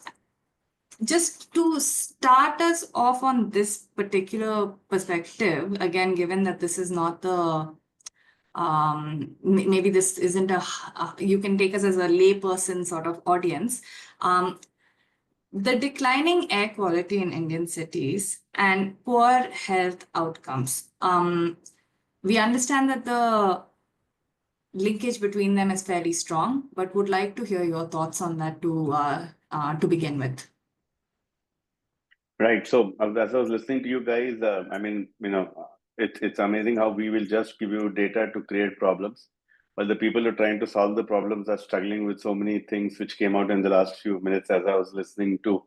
just to start us off on this particular perspective, again, given that this is not the maybe this isn't you can take us as a layperson sort of audience. The declining air quality in Indian cities and poor health outcomes. We understand that the linkage between them is fairly strong, but would like to hear your thoughts on that to begin with. Right. So as I was listening to you guys, I mean, it's amazing how we will just give you data to create problems, but the people who are trying to solve the problems are struggling with so many things which came out in the last few minutes as I was listening to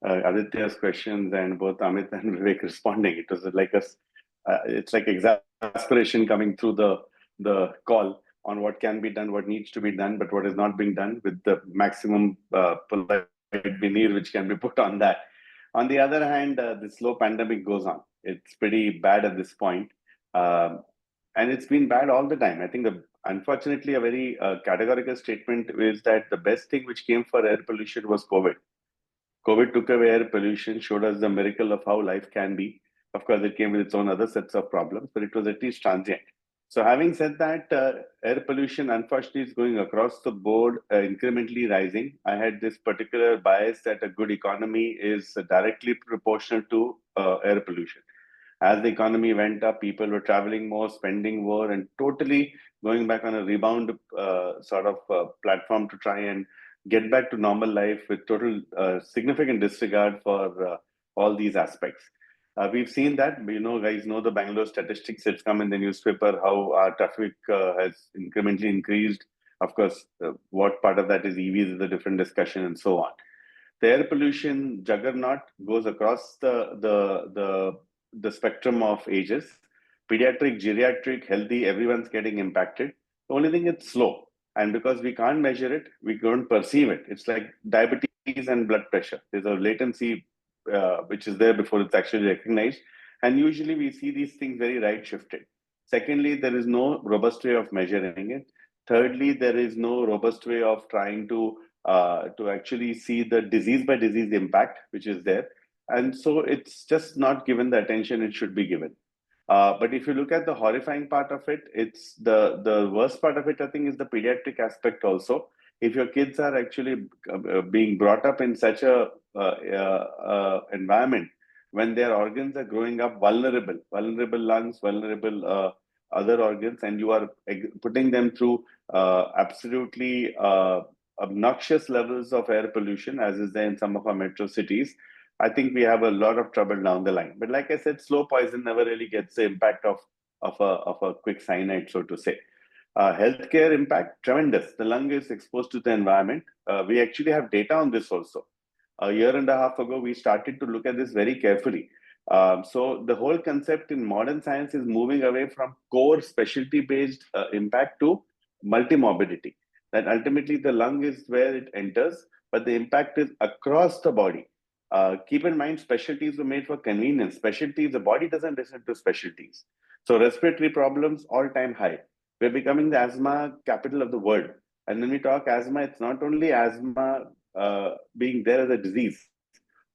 Aditya's questions and both Amit and Vivek responding. It was like it's like exasperation coming through the call on what can be done, what needs to be done, but what is not being done with the maximum polite veneer which can be put on that. On the other hand, the slow pandemic goes on. It's pretty bad at this point. And it's been bad all the time. I think unfortunately, a very categorical statement is that the best thing which came for air pollution was COVID. COVID took away air pollution, showed us the miracle of how life can be. Of course, it came with its own other sets of problems, but it was at least transient. So having said that, air pollution, unfortunately, is going across the board, incrementally rising. I had this particular bias that a good economy is directly proportional to air pollution. As the economy went up, people were traveling more, spending more, and totally going back on a rebound sort of platform to try and get back to normal life with total significant disregard for all these aspects. We've seen that, guys know the Bangalore statistics that's come in the newspaper, how our traffic has incrementally increased. Of course, what part of that is EVs is a different discussion and so on. The air pollution juggernaut goes across the spectrum of ages. Pediatric, geriatric, healthy, everyone's getting impacted. The only thing, it's slow. And because we can't measure it, we don't perceive it. It's like diabetes and blood pressure. There's a latency which is there before it's actually recognized. And usually we see these things very right shifted. Secondly, there is no robust way of measuring it. Thirdly, there is no robust way of trying to actually see the disease by disease impact, which is there. And so it's just not given the attention it should be given. But if you look at the horrifying part of it, it's the worst part of it, I think, is the pediatric aspect also. If your kids are actually being brought up in such a environment, when their organs are growing up vulnerable lungs, vulnerable other organs, and you are putting them through absolutely obnoxious levels of air pollution, as is there in some of our metro cities, I think we have a lot of trouble down the line. But like I said, slow poison never really gets the impact of a quick cyanide, so to say. Healthcare impact, tremendous. The lung is exposed to the environment. We actually have data on this also. A year and a half ago, we started to look at this very carefully. So the whole concept in modern science is moving away from core specialty-based impact to multimorbidity. That ultimately the lung is where it enters, but the impact is across the body. Keep in mind, specialties were made for convenience. Specialties, the body doesn't listen to specialties. So respiratory problems, all-time high. We're becoming the asthma capital of the world. And when we talk asthma, it's not only asthma being there as a disease.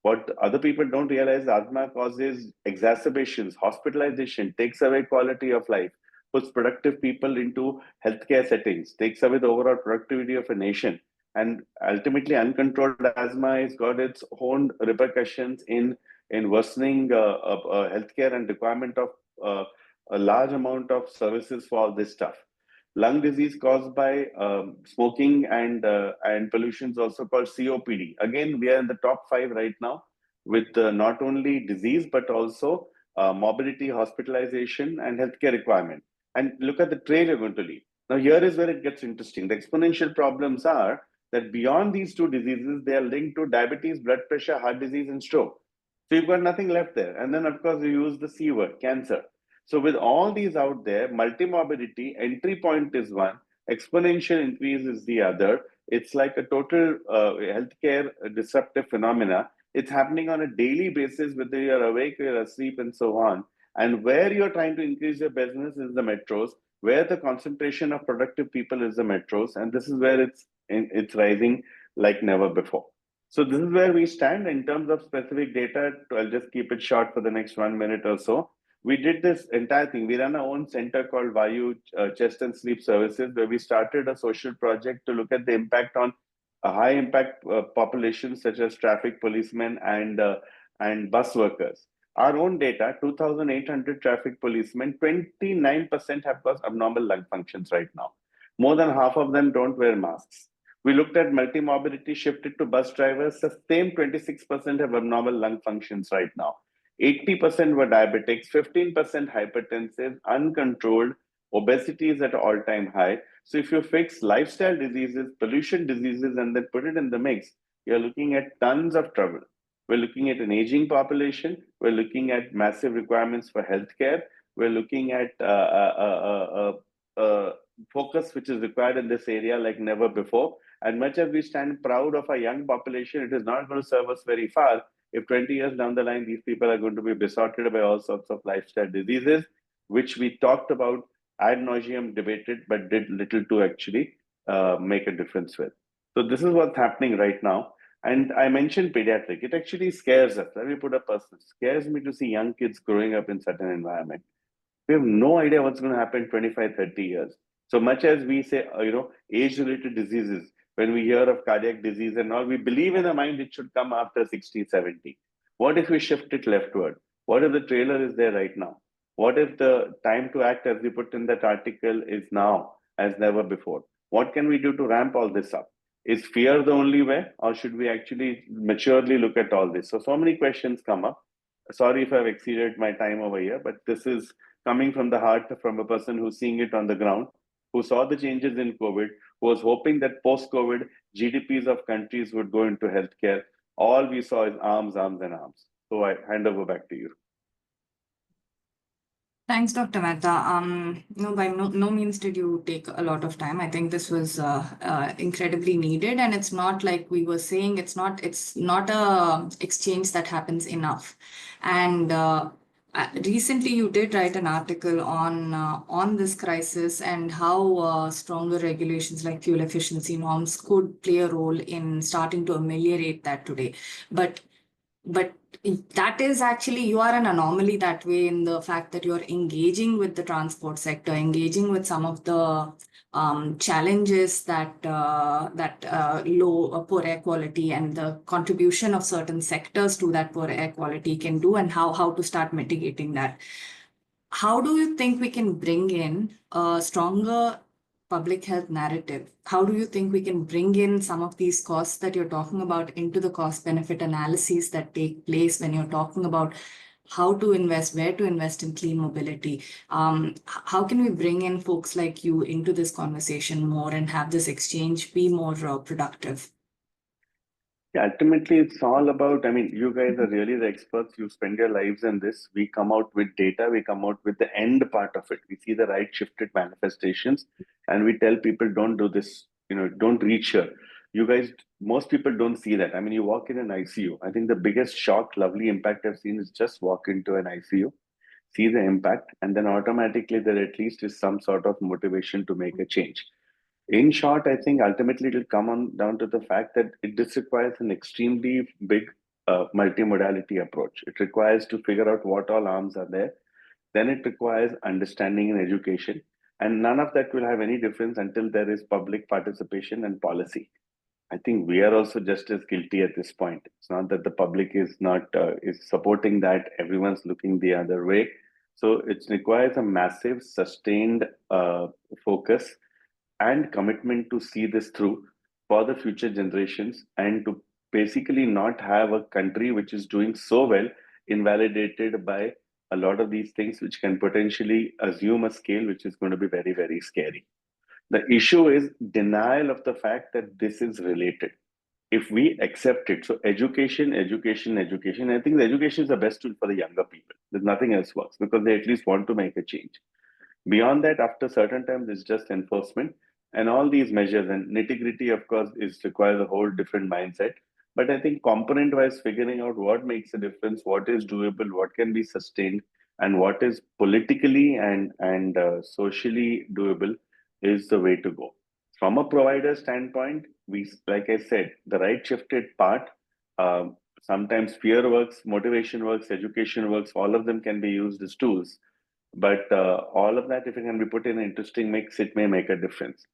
What other people don't realize, asthma causes exacerbations, hospitalization, takes away quality of life, puts productive people into healthcare settings, takes away the overall productivity of a nation. And ultimately, uncontrolled asthma has got its own repercussions in worsening healthcare and requirement of a large amount of services for all this stuff. Lung disease caused by smoking and pollution is also called COPD. Again, we are in the top 5 right now with not only disease, but also morbidity, hospitalization, and healthcare requirement. And look at the trail you're going to leave. Now, here is where it gets interesting. The exponential problems are that beyond these 2 diseases, they are linked to diabetes, blood pressure, heart disease, and stroke. So you've got nothing left there. And then, of course, you use the C word, cancer. So with all these out there, multimorbidity, entry point is one, exponential increase is the other. It's like a total healthcare disruptive phenomena. It's happening on a daily basis, whether you're awake or you're asleep and so on. And where you're trying to increase your business is the metros, where the concentration of productive people is the metros. And this is where it's rising like never before. So this is where we stand in terms of specific data. I'll just keep it short for the next 1 minute or so. We did this entire thing. We run our own center called Vayu Chest and Sleep Services, where we started a social project to look at the impact on a high impact populations such as traffic policemen and bus workers. Our own data, 2,800 traffic policemen, 29% have got abnormal lung functions right now. More than half of them don't wear masks. We looked at multimorbidity, shifted to bus drivers, the same 26% have abnormal lung functions right now. 80% were diabetics, 15% hypertensive, uncontrolled, obesity is at an all-time high. So if you fix lifestyle diseases, pollution diseases, and then put it in the mix, you're looking at tons of trouble. We're looking at an aging population. We're looking at massive requirements for healthcare. We're looking at focus which is required in this area like never before. And much as we stand proud of our young population, it is not going to serve us very far if 20 years down the line, these people are going to be besotted by all sorts of lifestyle diseases, which we talked about ad nauseum, debated, but did little to actually make a difference with. So this is what's happening right now. And I mentioned pediatric. It actually scares us. Let me put a person. It scares me to see young kids growing up in such an environment. We have no idea what's going to happen in 25, 30 years. So much as we say, age-related diseases, when we hear of cardiac disease and all, we believe in the mind it should come after 60, 70. What if we shift it leftward? What if the trailer is there right now? What if the time to act, as we put in that article, is now as never before? What can we do to ramp all this up? Is fear the only way, or should we actually maturely look at all this? So many questions come up. Sorry if I've exceeded my time over here, but this is coming from the heart, from a person who's seeing it on the ground, who saw the changes in COVID, who was hoping that post-COVID GDPs of countries would go into healthcare. All we saw is arms, arms, and arms. So I hand over back to you. Thanks, Dr. Mehta. No, by no means did you take a lot of time. I think this was incredibly needed, and it's not like we were saying. It's not a exchange that happens enough, and recently you did write an article on this crisis and how stronger regulations like fuel efficiency norms could play a role in starting to ameliorate that today. But that is actually, you are an anomaly that way, in the fact that you're engaging with the transport sector, engaging with some of the challenges that low poor air quality and the contribution of certain sectors to that poor air quality can do, and how to start mitigating that. How do you think we can bring in a stronger public health narrative? How do you think we can bring in some of these costs that you're talking about into the cost benefit analyses that take place when you're talking about how to invest, where to invest in clean mobility? How can we bring in folks like you into this conversation more and have this exchange be more productive? Yeah, ultimately, it's all about, I mean, you guys are really the experts. You spend your lives in this. We come out with data, we come out with the end part of it. We see the right shifted manifestations, and we tell people, don't do this, don't reach here. You guys, most people don't see that. I mean, you walk in an ICU. I think the biggest shock, lovely impact I've seen is just walk into an ICU, see the impact, and then automatically there at least is some sort of motivation to make a change. In short, I think ultimately it'll come on down to the fact that this requires an extremely big multimodality approach. It requires to figure out what all arms are there. Then it requires understanding and education. And none of that will have any difference until there is public participation and policy. I think we are also just as guilty at this point. It's not that the public is not is supporting that. Everyone's looking the other way. So it requires a massive, sustained focus and commitment to see this through for the future generations, and to basically not have a country which is doing so well invalidated by a lot of these things which can potentially assume a scale which is going to be very, very scary. The issue is denial of the fact that this is related. If we accept it, so education, education, education, I think the education is the best tool for the younger people. There's nothing else works because they at least want to make a change. Beyond that, after certain times, it's just enforcement. And all these measures and nitty-gritty, of course, is requires a whole different mindset. But I think component-wise, figuring out what makes a difference, what is doable, what can be sustained, and what is politically and socially doable is the way to go. From a provider standpoint, we, like I said, the right shifted part. Sometimes fear works, motivation works, education works. All of them can be used as tools. But all of that, if it can be put in an interesting mix, it may make a difference.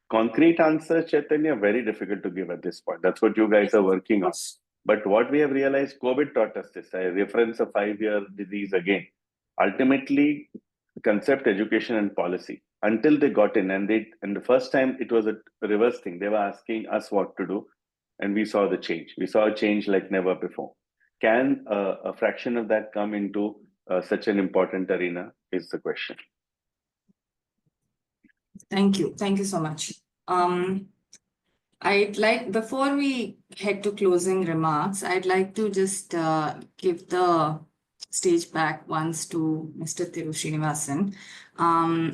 Concrete answers, Chaitanya, very difficult to give at this point. That's what you guys are working on. But what we have realized, COVID taught us this. I reference a 5-year disease again. Ultimately, concept, education, and policy. Until they got in, and the first time it was a reverse thing. They were asking us what to do, and we saw the change. We saw a change like never before. Can a fraction of that come into such an important arena is the question. Thank you. Thank you so much. I'd like, before we head to closing remarks, I'd like to just give the stage back once to Mr. Thiru Srinivasan.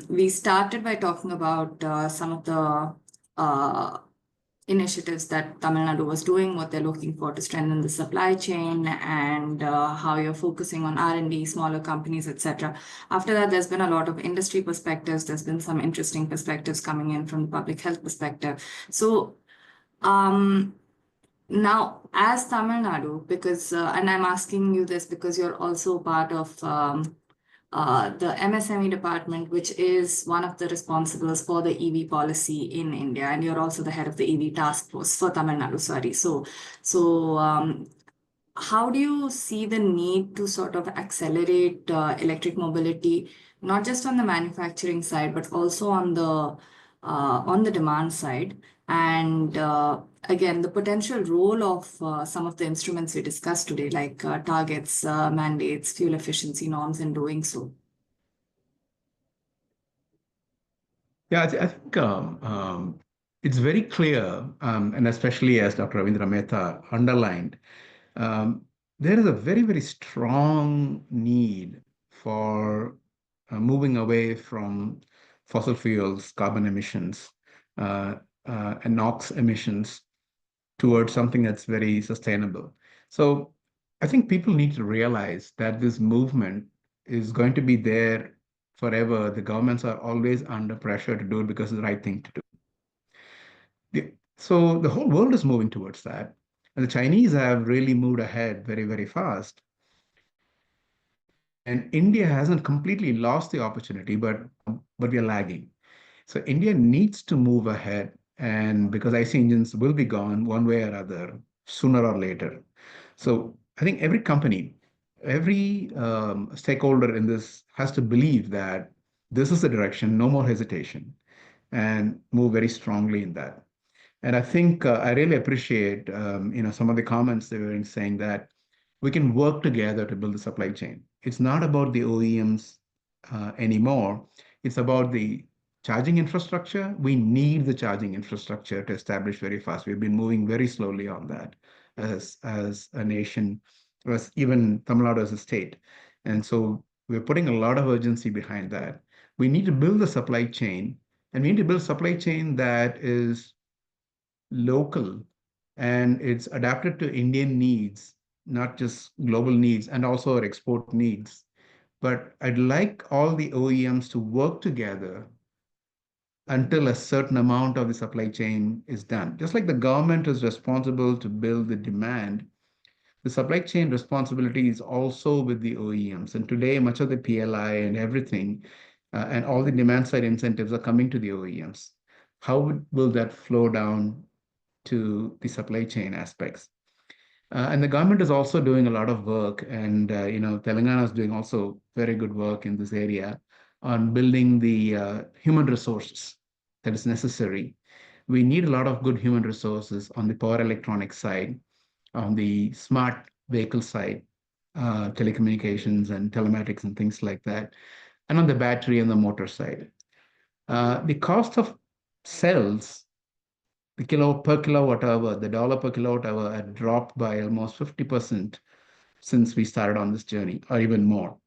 We started by talking about some of the initiatives that Tamil Nadu was doing, what they're looking for to strengthen the supply chain, and how you're focusing on R&D, smaller companies, etc. After that, there's been a lot of industry perspectives. There's been some interesting perspectives coming in from the public health perspective. So now, as Tamil Nadu, because, and I'm asking you this because you're also part of the MSME department, which is one of the responsibles for the EV policy in India, and you're also the head of the EV task force for Tamil Nadu, sorry. So how do you see the need to sort of accelerate electric mobility, not just on the manufacturing side, but also on the demand side? And again, the potential role of some of the instruments we discussed today, like targets, mandates, fuel efficiency norms in doing so. Yeah, I think it's very clear, and especially as Dr. Ravindra Mehta underlined, there is a very, very strong need for moving away from fossil fuels, carbon emissions, and NOx emissions towards something that's very sustainable. So I think people need to realize that this movement is going to be there forever. The governments are always under pressure to do it because it's the right thing to do. So the whole world is moving towards that. And the Chinese have really moved ahead very, very fast. And India hasn't completely lost the opportunity, but we are lagging. So India needs to move ahead, and because IC engines will be gone one way or other, sooner or later. So I think every company, every stakeholder in this has to believe that this is the direction, no more hesitation, and move very strongly in that. And I think I really appreciate some of the comments they were saying that we can work together to build the supply chain. It's not about the OEMs anymore. It's about the charging infrastructure. We need the charging infrastructure to establish very fast. We've been moving very slowly on that as a nation, as even Tamil Nadu as a state. And so we're putting a lot of urgency behind that. We need to build the supply chain, and we need to build a supply chain that is local and it's adapted to Indian needs, not just global needs and also our export needs. But I'd like all the OEMs to work together until a certain amount of the supply chain is done. Just like the government is responsible to build the demand, the supply chain responsibility is also with the OEMs. And today, much of the PLI and everything and all the demand side incentives are coming to the OEMs. How will that flow down to the supply chain aspects? And the government is also doing a lot of work, and Telangana is doing also very good work in this area on building the human resources that is necessary. We need a lot of good human resources on the power electronics side, on the smart vehicle side, telecommunications and telematics and things like that, and on the battery and the motor side. The cost of cells, the kilo per kilowatt hour, the dollar per kilowatt hour had dropped by almost 50% since we started on this journey, or even more.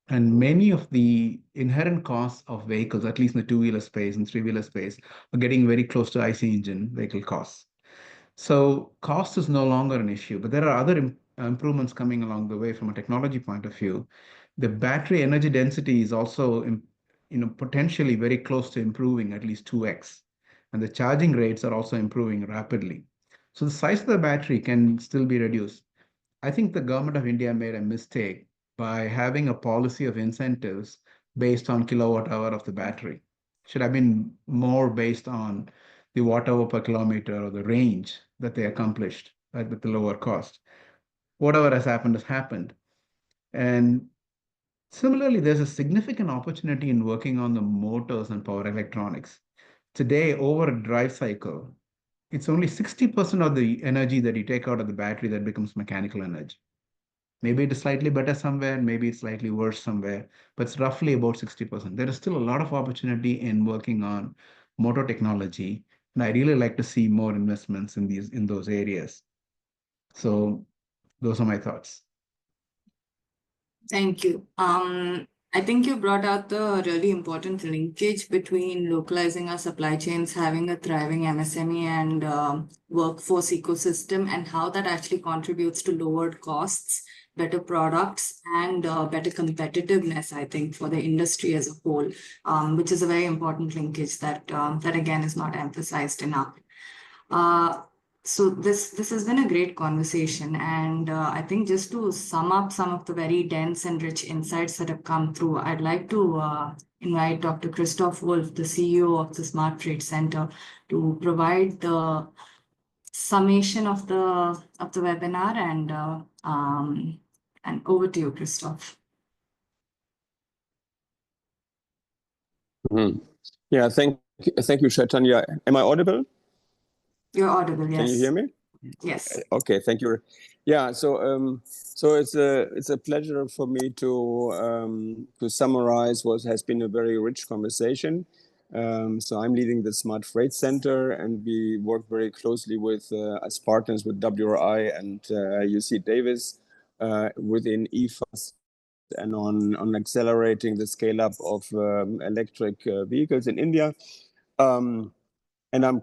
And many of the inherent costs of vehicles, at least in the two-wheeler space and three-wheeler space, are getting very close to IC engine vehicle costs. So cost is no longer an issue, but there are other improvements coming along the way from a technology point of view. The battery energy density is also, potentially very close to improving at least 2x, and the charging rates are also improving rapidly. So the size of the battery can still be reduced. I think the government of India made a mistake by having a policy of incentives based on kilowatt hour of the battery. Should have been more based on the watt hour per kilometer or the range that they accomplished, right, with the lower cost. Whatever has happened. And similarly, there's a significant opportunity in working on the motors and power electronics. Today, over a drive cycle, it's only 60% of the energy that you take out of the battery that becomes mechanical energy. Maybe it is slightly better somewhere, maybe it's slightly worse somewhere, but it's roughly about 60%. There is still a lot of opportunity in working on motor technology, and I really like to see more investments in those areas. So those are my thoughts. Thank you. I think you brought out the really important linkage between localizing our supply chains, having a thriving MSME and workforce ecosystem, and how that actually contributes to lowered costs, better products, and better competitiveness, I think, for the industry as a whole, which is a very important linkage that again is not emphasized enough. So this has been a great conversation, and I think just to sum up some of the very dense and rich insights that have come through, I'd like to invite Dr. Christoph Wolf, the CEO of the Smart Trade Center, to provide the summation of the webinar, and over to you, Christoph. Yeah, thank you, Chaitanya. Am I audible? You're audible, yes. Can you hear me? Yes. Okay, thank you. Yeah, so it's a pleasure for me to summarize what has been a very rich conversation. So I'm leading the Smart Freight Center, and we work very closely with as partners with WRI and UC Davis within EFAS and on accelerating the scale up of electric vehicles in India. and I'm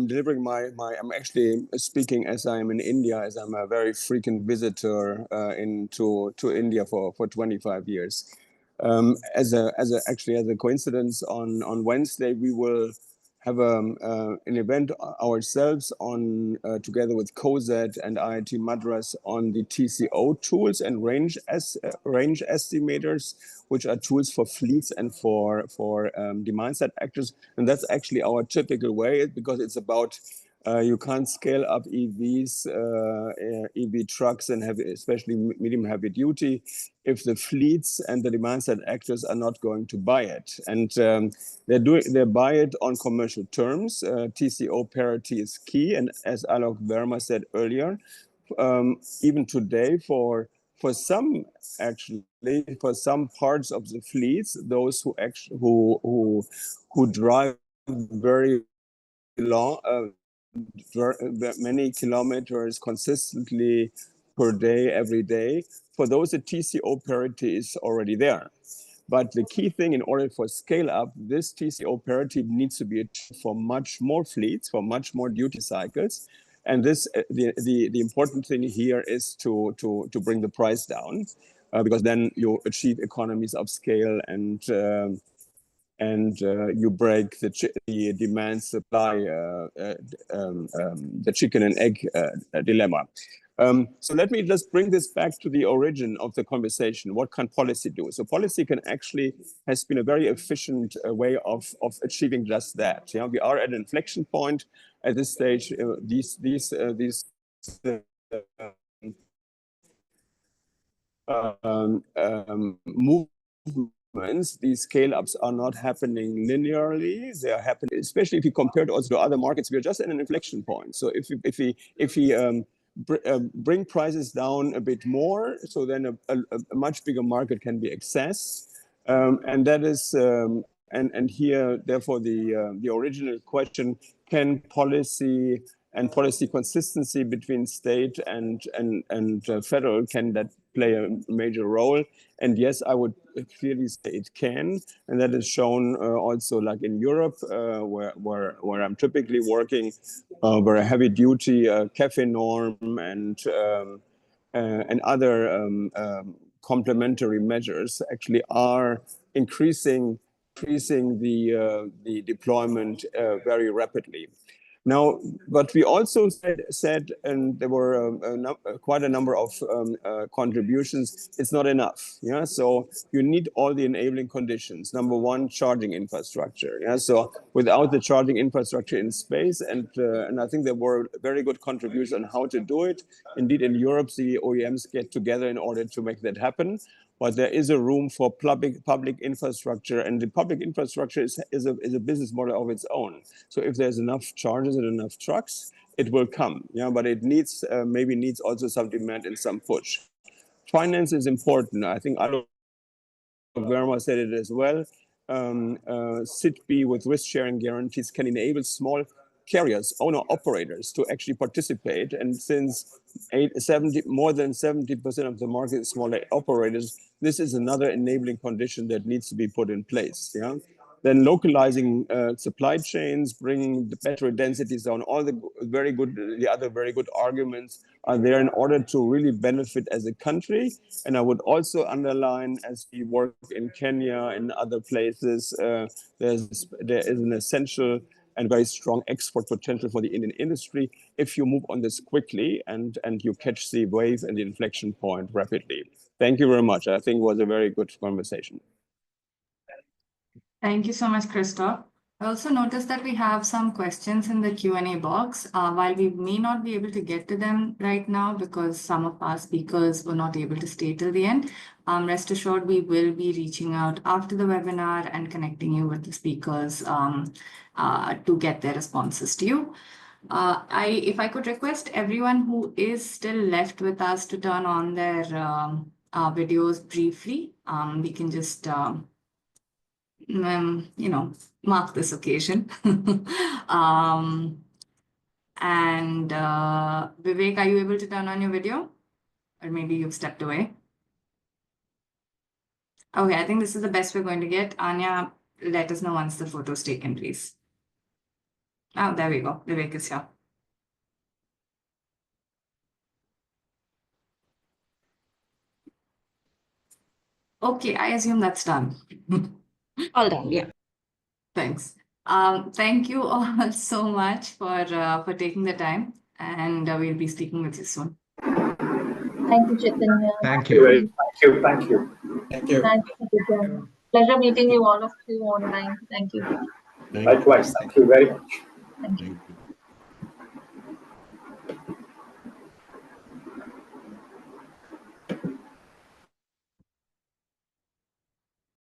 delivering I'm actually speaking as I'm in India, as I'm a very frequent visitor to India for 25 years. As a coincidence, on Wednesday we will have an event ourselves on together with COSAT and IIT Madras on the TCO tools and range estimators, which are tools for fleets and for demand side actors. And that's actually our typical way, because it's about you can't scale up EVs, EV trucks, and especially medium heavy duty, if the fleets and the demand side actors are not going to buy it. And they buy it on commercial terms. TCO parity is key, and as Alok Verma said earlier, even today for some parts of the fleets, those who drive very long, many kilometers consistently per day, every day, for those the TCO parity is already there. But the key thing, in order for scale up, this TCO parity needs to be achieved for much more fleets, for much more duty cycles. And this, the important thing here is to bring the price down, because then you achieve economies of scale, and you break the demand supply, the chicken and egg dilemma. So let me just bring this back to the origin of the conversation. What can policy do? So policy has been a very efficient way of achieving just that. We are at an inflection point at this stage. These movements, these scale-ups are not happening linearly. They are happening, especially if you compare it also to other markets. We are just at an inflection point. So if we bring prices down a bit more, so then a much bigger market can be accessed, and that is and here, therefore, the original question: can policy and policy consistency between state and federal, can that play a major role? And yes, I would clearly say it can, and that is shown also, like in Europe, where I'm typically working, where a heavy duty CAFE norm and other complementary measures actually are increasing the deployment very rapidly. Now, but we also said, and there were quite a number of contributions, it's not enough. Yeah, so you need all the enabling conditions. Number one, charging infrastructure. Yeah, so without the charging infrastructure in space, and I think there were very good contributions on how to do it. Indeed, in Europe, the OEMs get together in order to make that happen. But there is a room for public infrastructure, and the public infrastructure is a business model of its own. So if there's enough chargers and enough trucks, it will come. Yeah, but it needs maybe needs also some demand and some push. Finance is important. I think Alok Verma said it as well. SITB with risk sharing guarantees can enable small carriers, owner operators, to actually participate. And since more than 70% of the market is smaller operators, this is another enabling condition that needs to be put in place. Yeah. Then localizing supply chains, bringing the battery densities down, all the other very good arguments are there in order to really benefit as a country. And I would also underline, as we work in Kenya and other places, there is an essential and very strong export potential for the Indian industry if you move on this quickly and you catch the wave and the inflection point rapidly. Thank you very much. I think it was a very good conversation. Thank you so much, Christoph. I also noticed that we have some questions in the Q&A box. While we may not be able to get to them right now because some of our speakers were not able to stay till the end, rest assured we will be reaching out after the webinar and connecting you with the speakers to get their responses to you. If I could request everyone who is still left with us to turn on their videos briefly, we can just mark this occasion. Vivek, are you able to turn on your video? Or maybe you've stepped away. Okay, I think this is the best we're going to get. Anya, let us know once the photo's taken, please. Oh, there we go. Vivek is here. Okay, I assume that's done. All done, yeah. Thanks. Thank you all so much for taking the time, and we'll be speaking with you soon. Thank you, Chaitanya. Thank Thank you. you. Thank you. Thank you. Thank you, Chaitanya. Pleasure meeting you all of you online. Thank you. Thank Likewise. you. Thank you very much. Thank you. Thank you.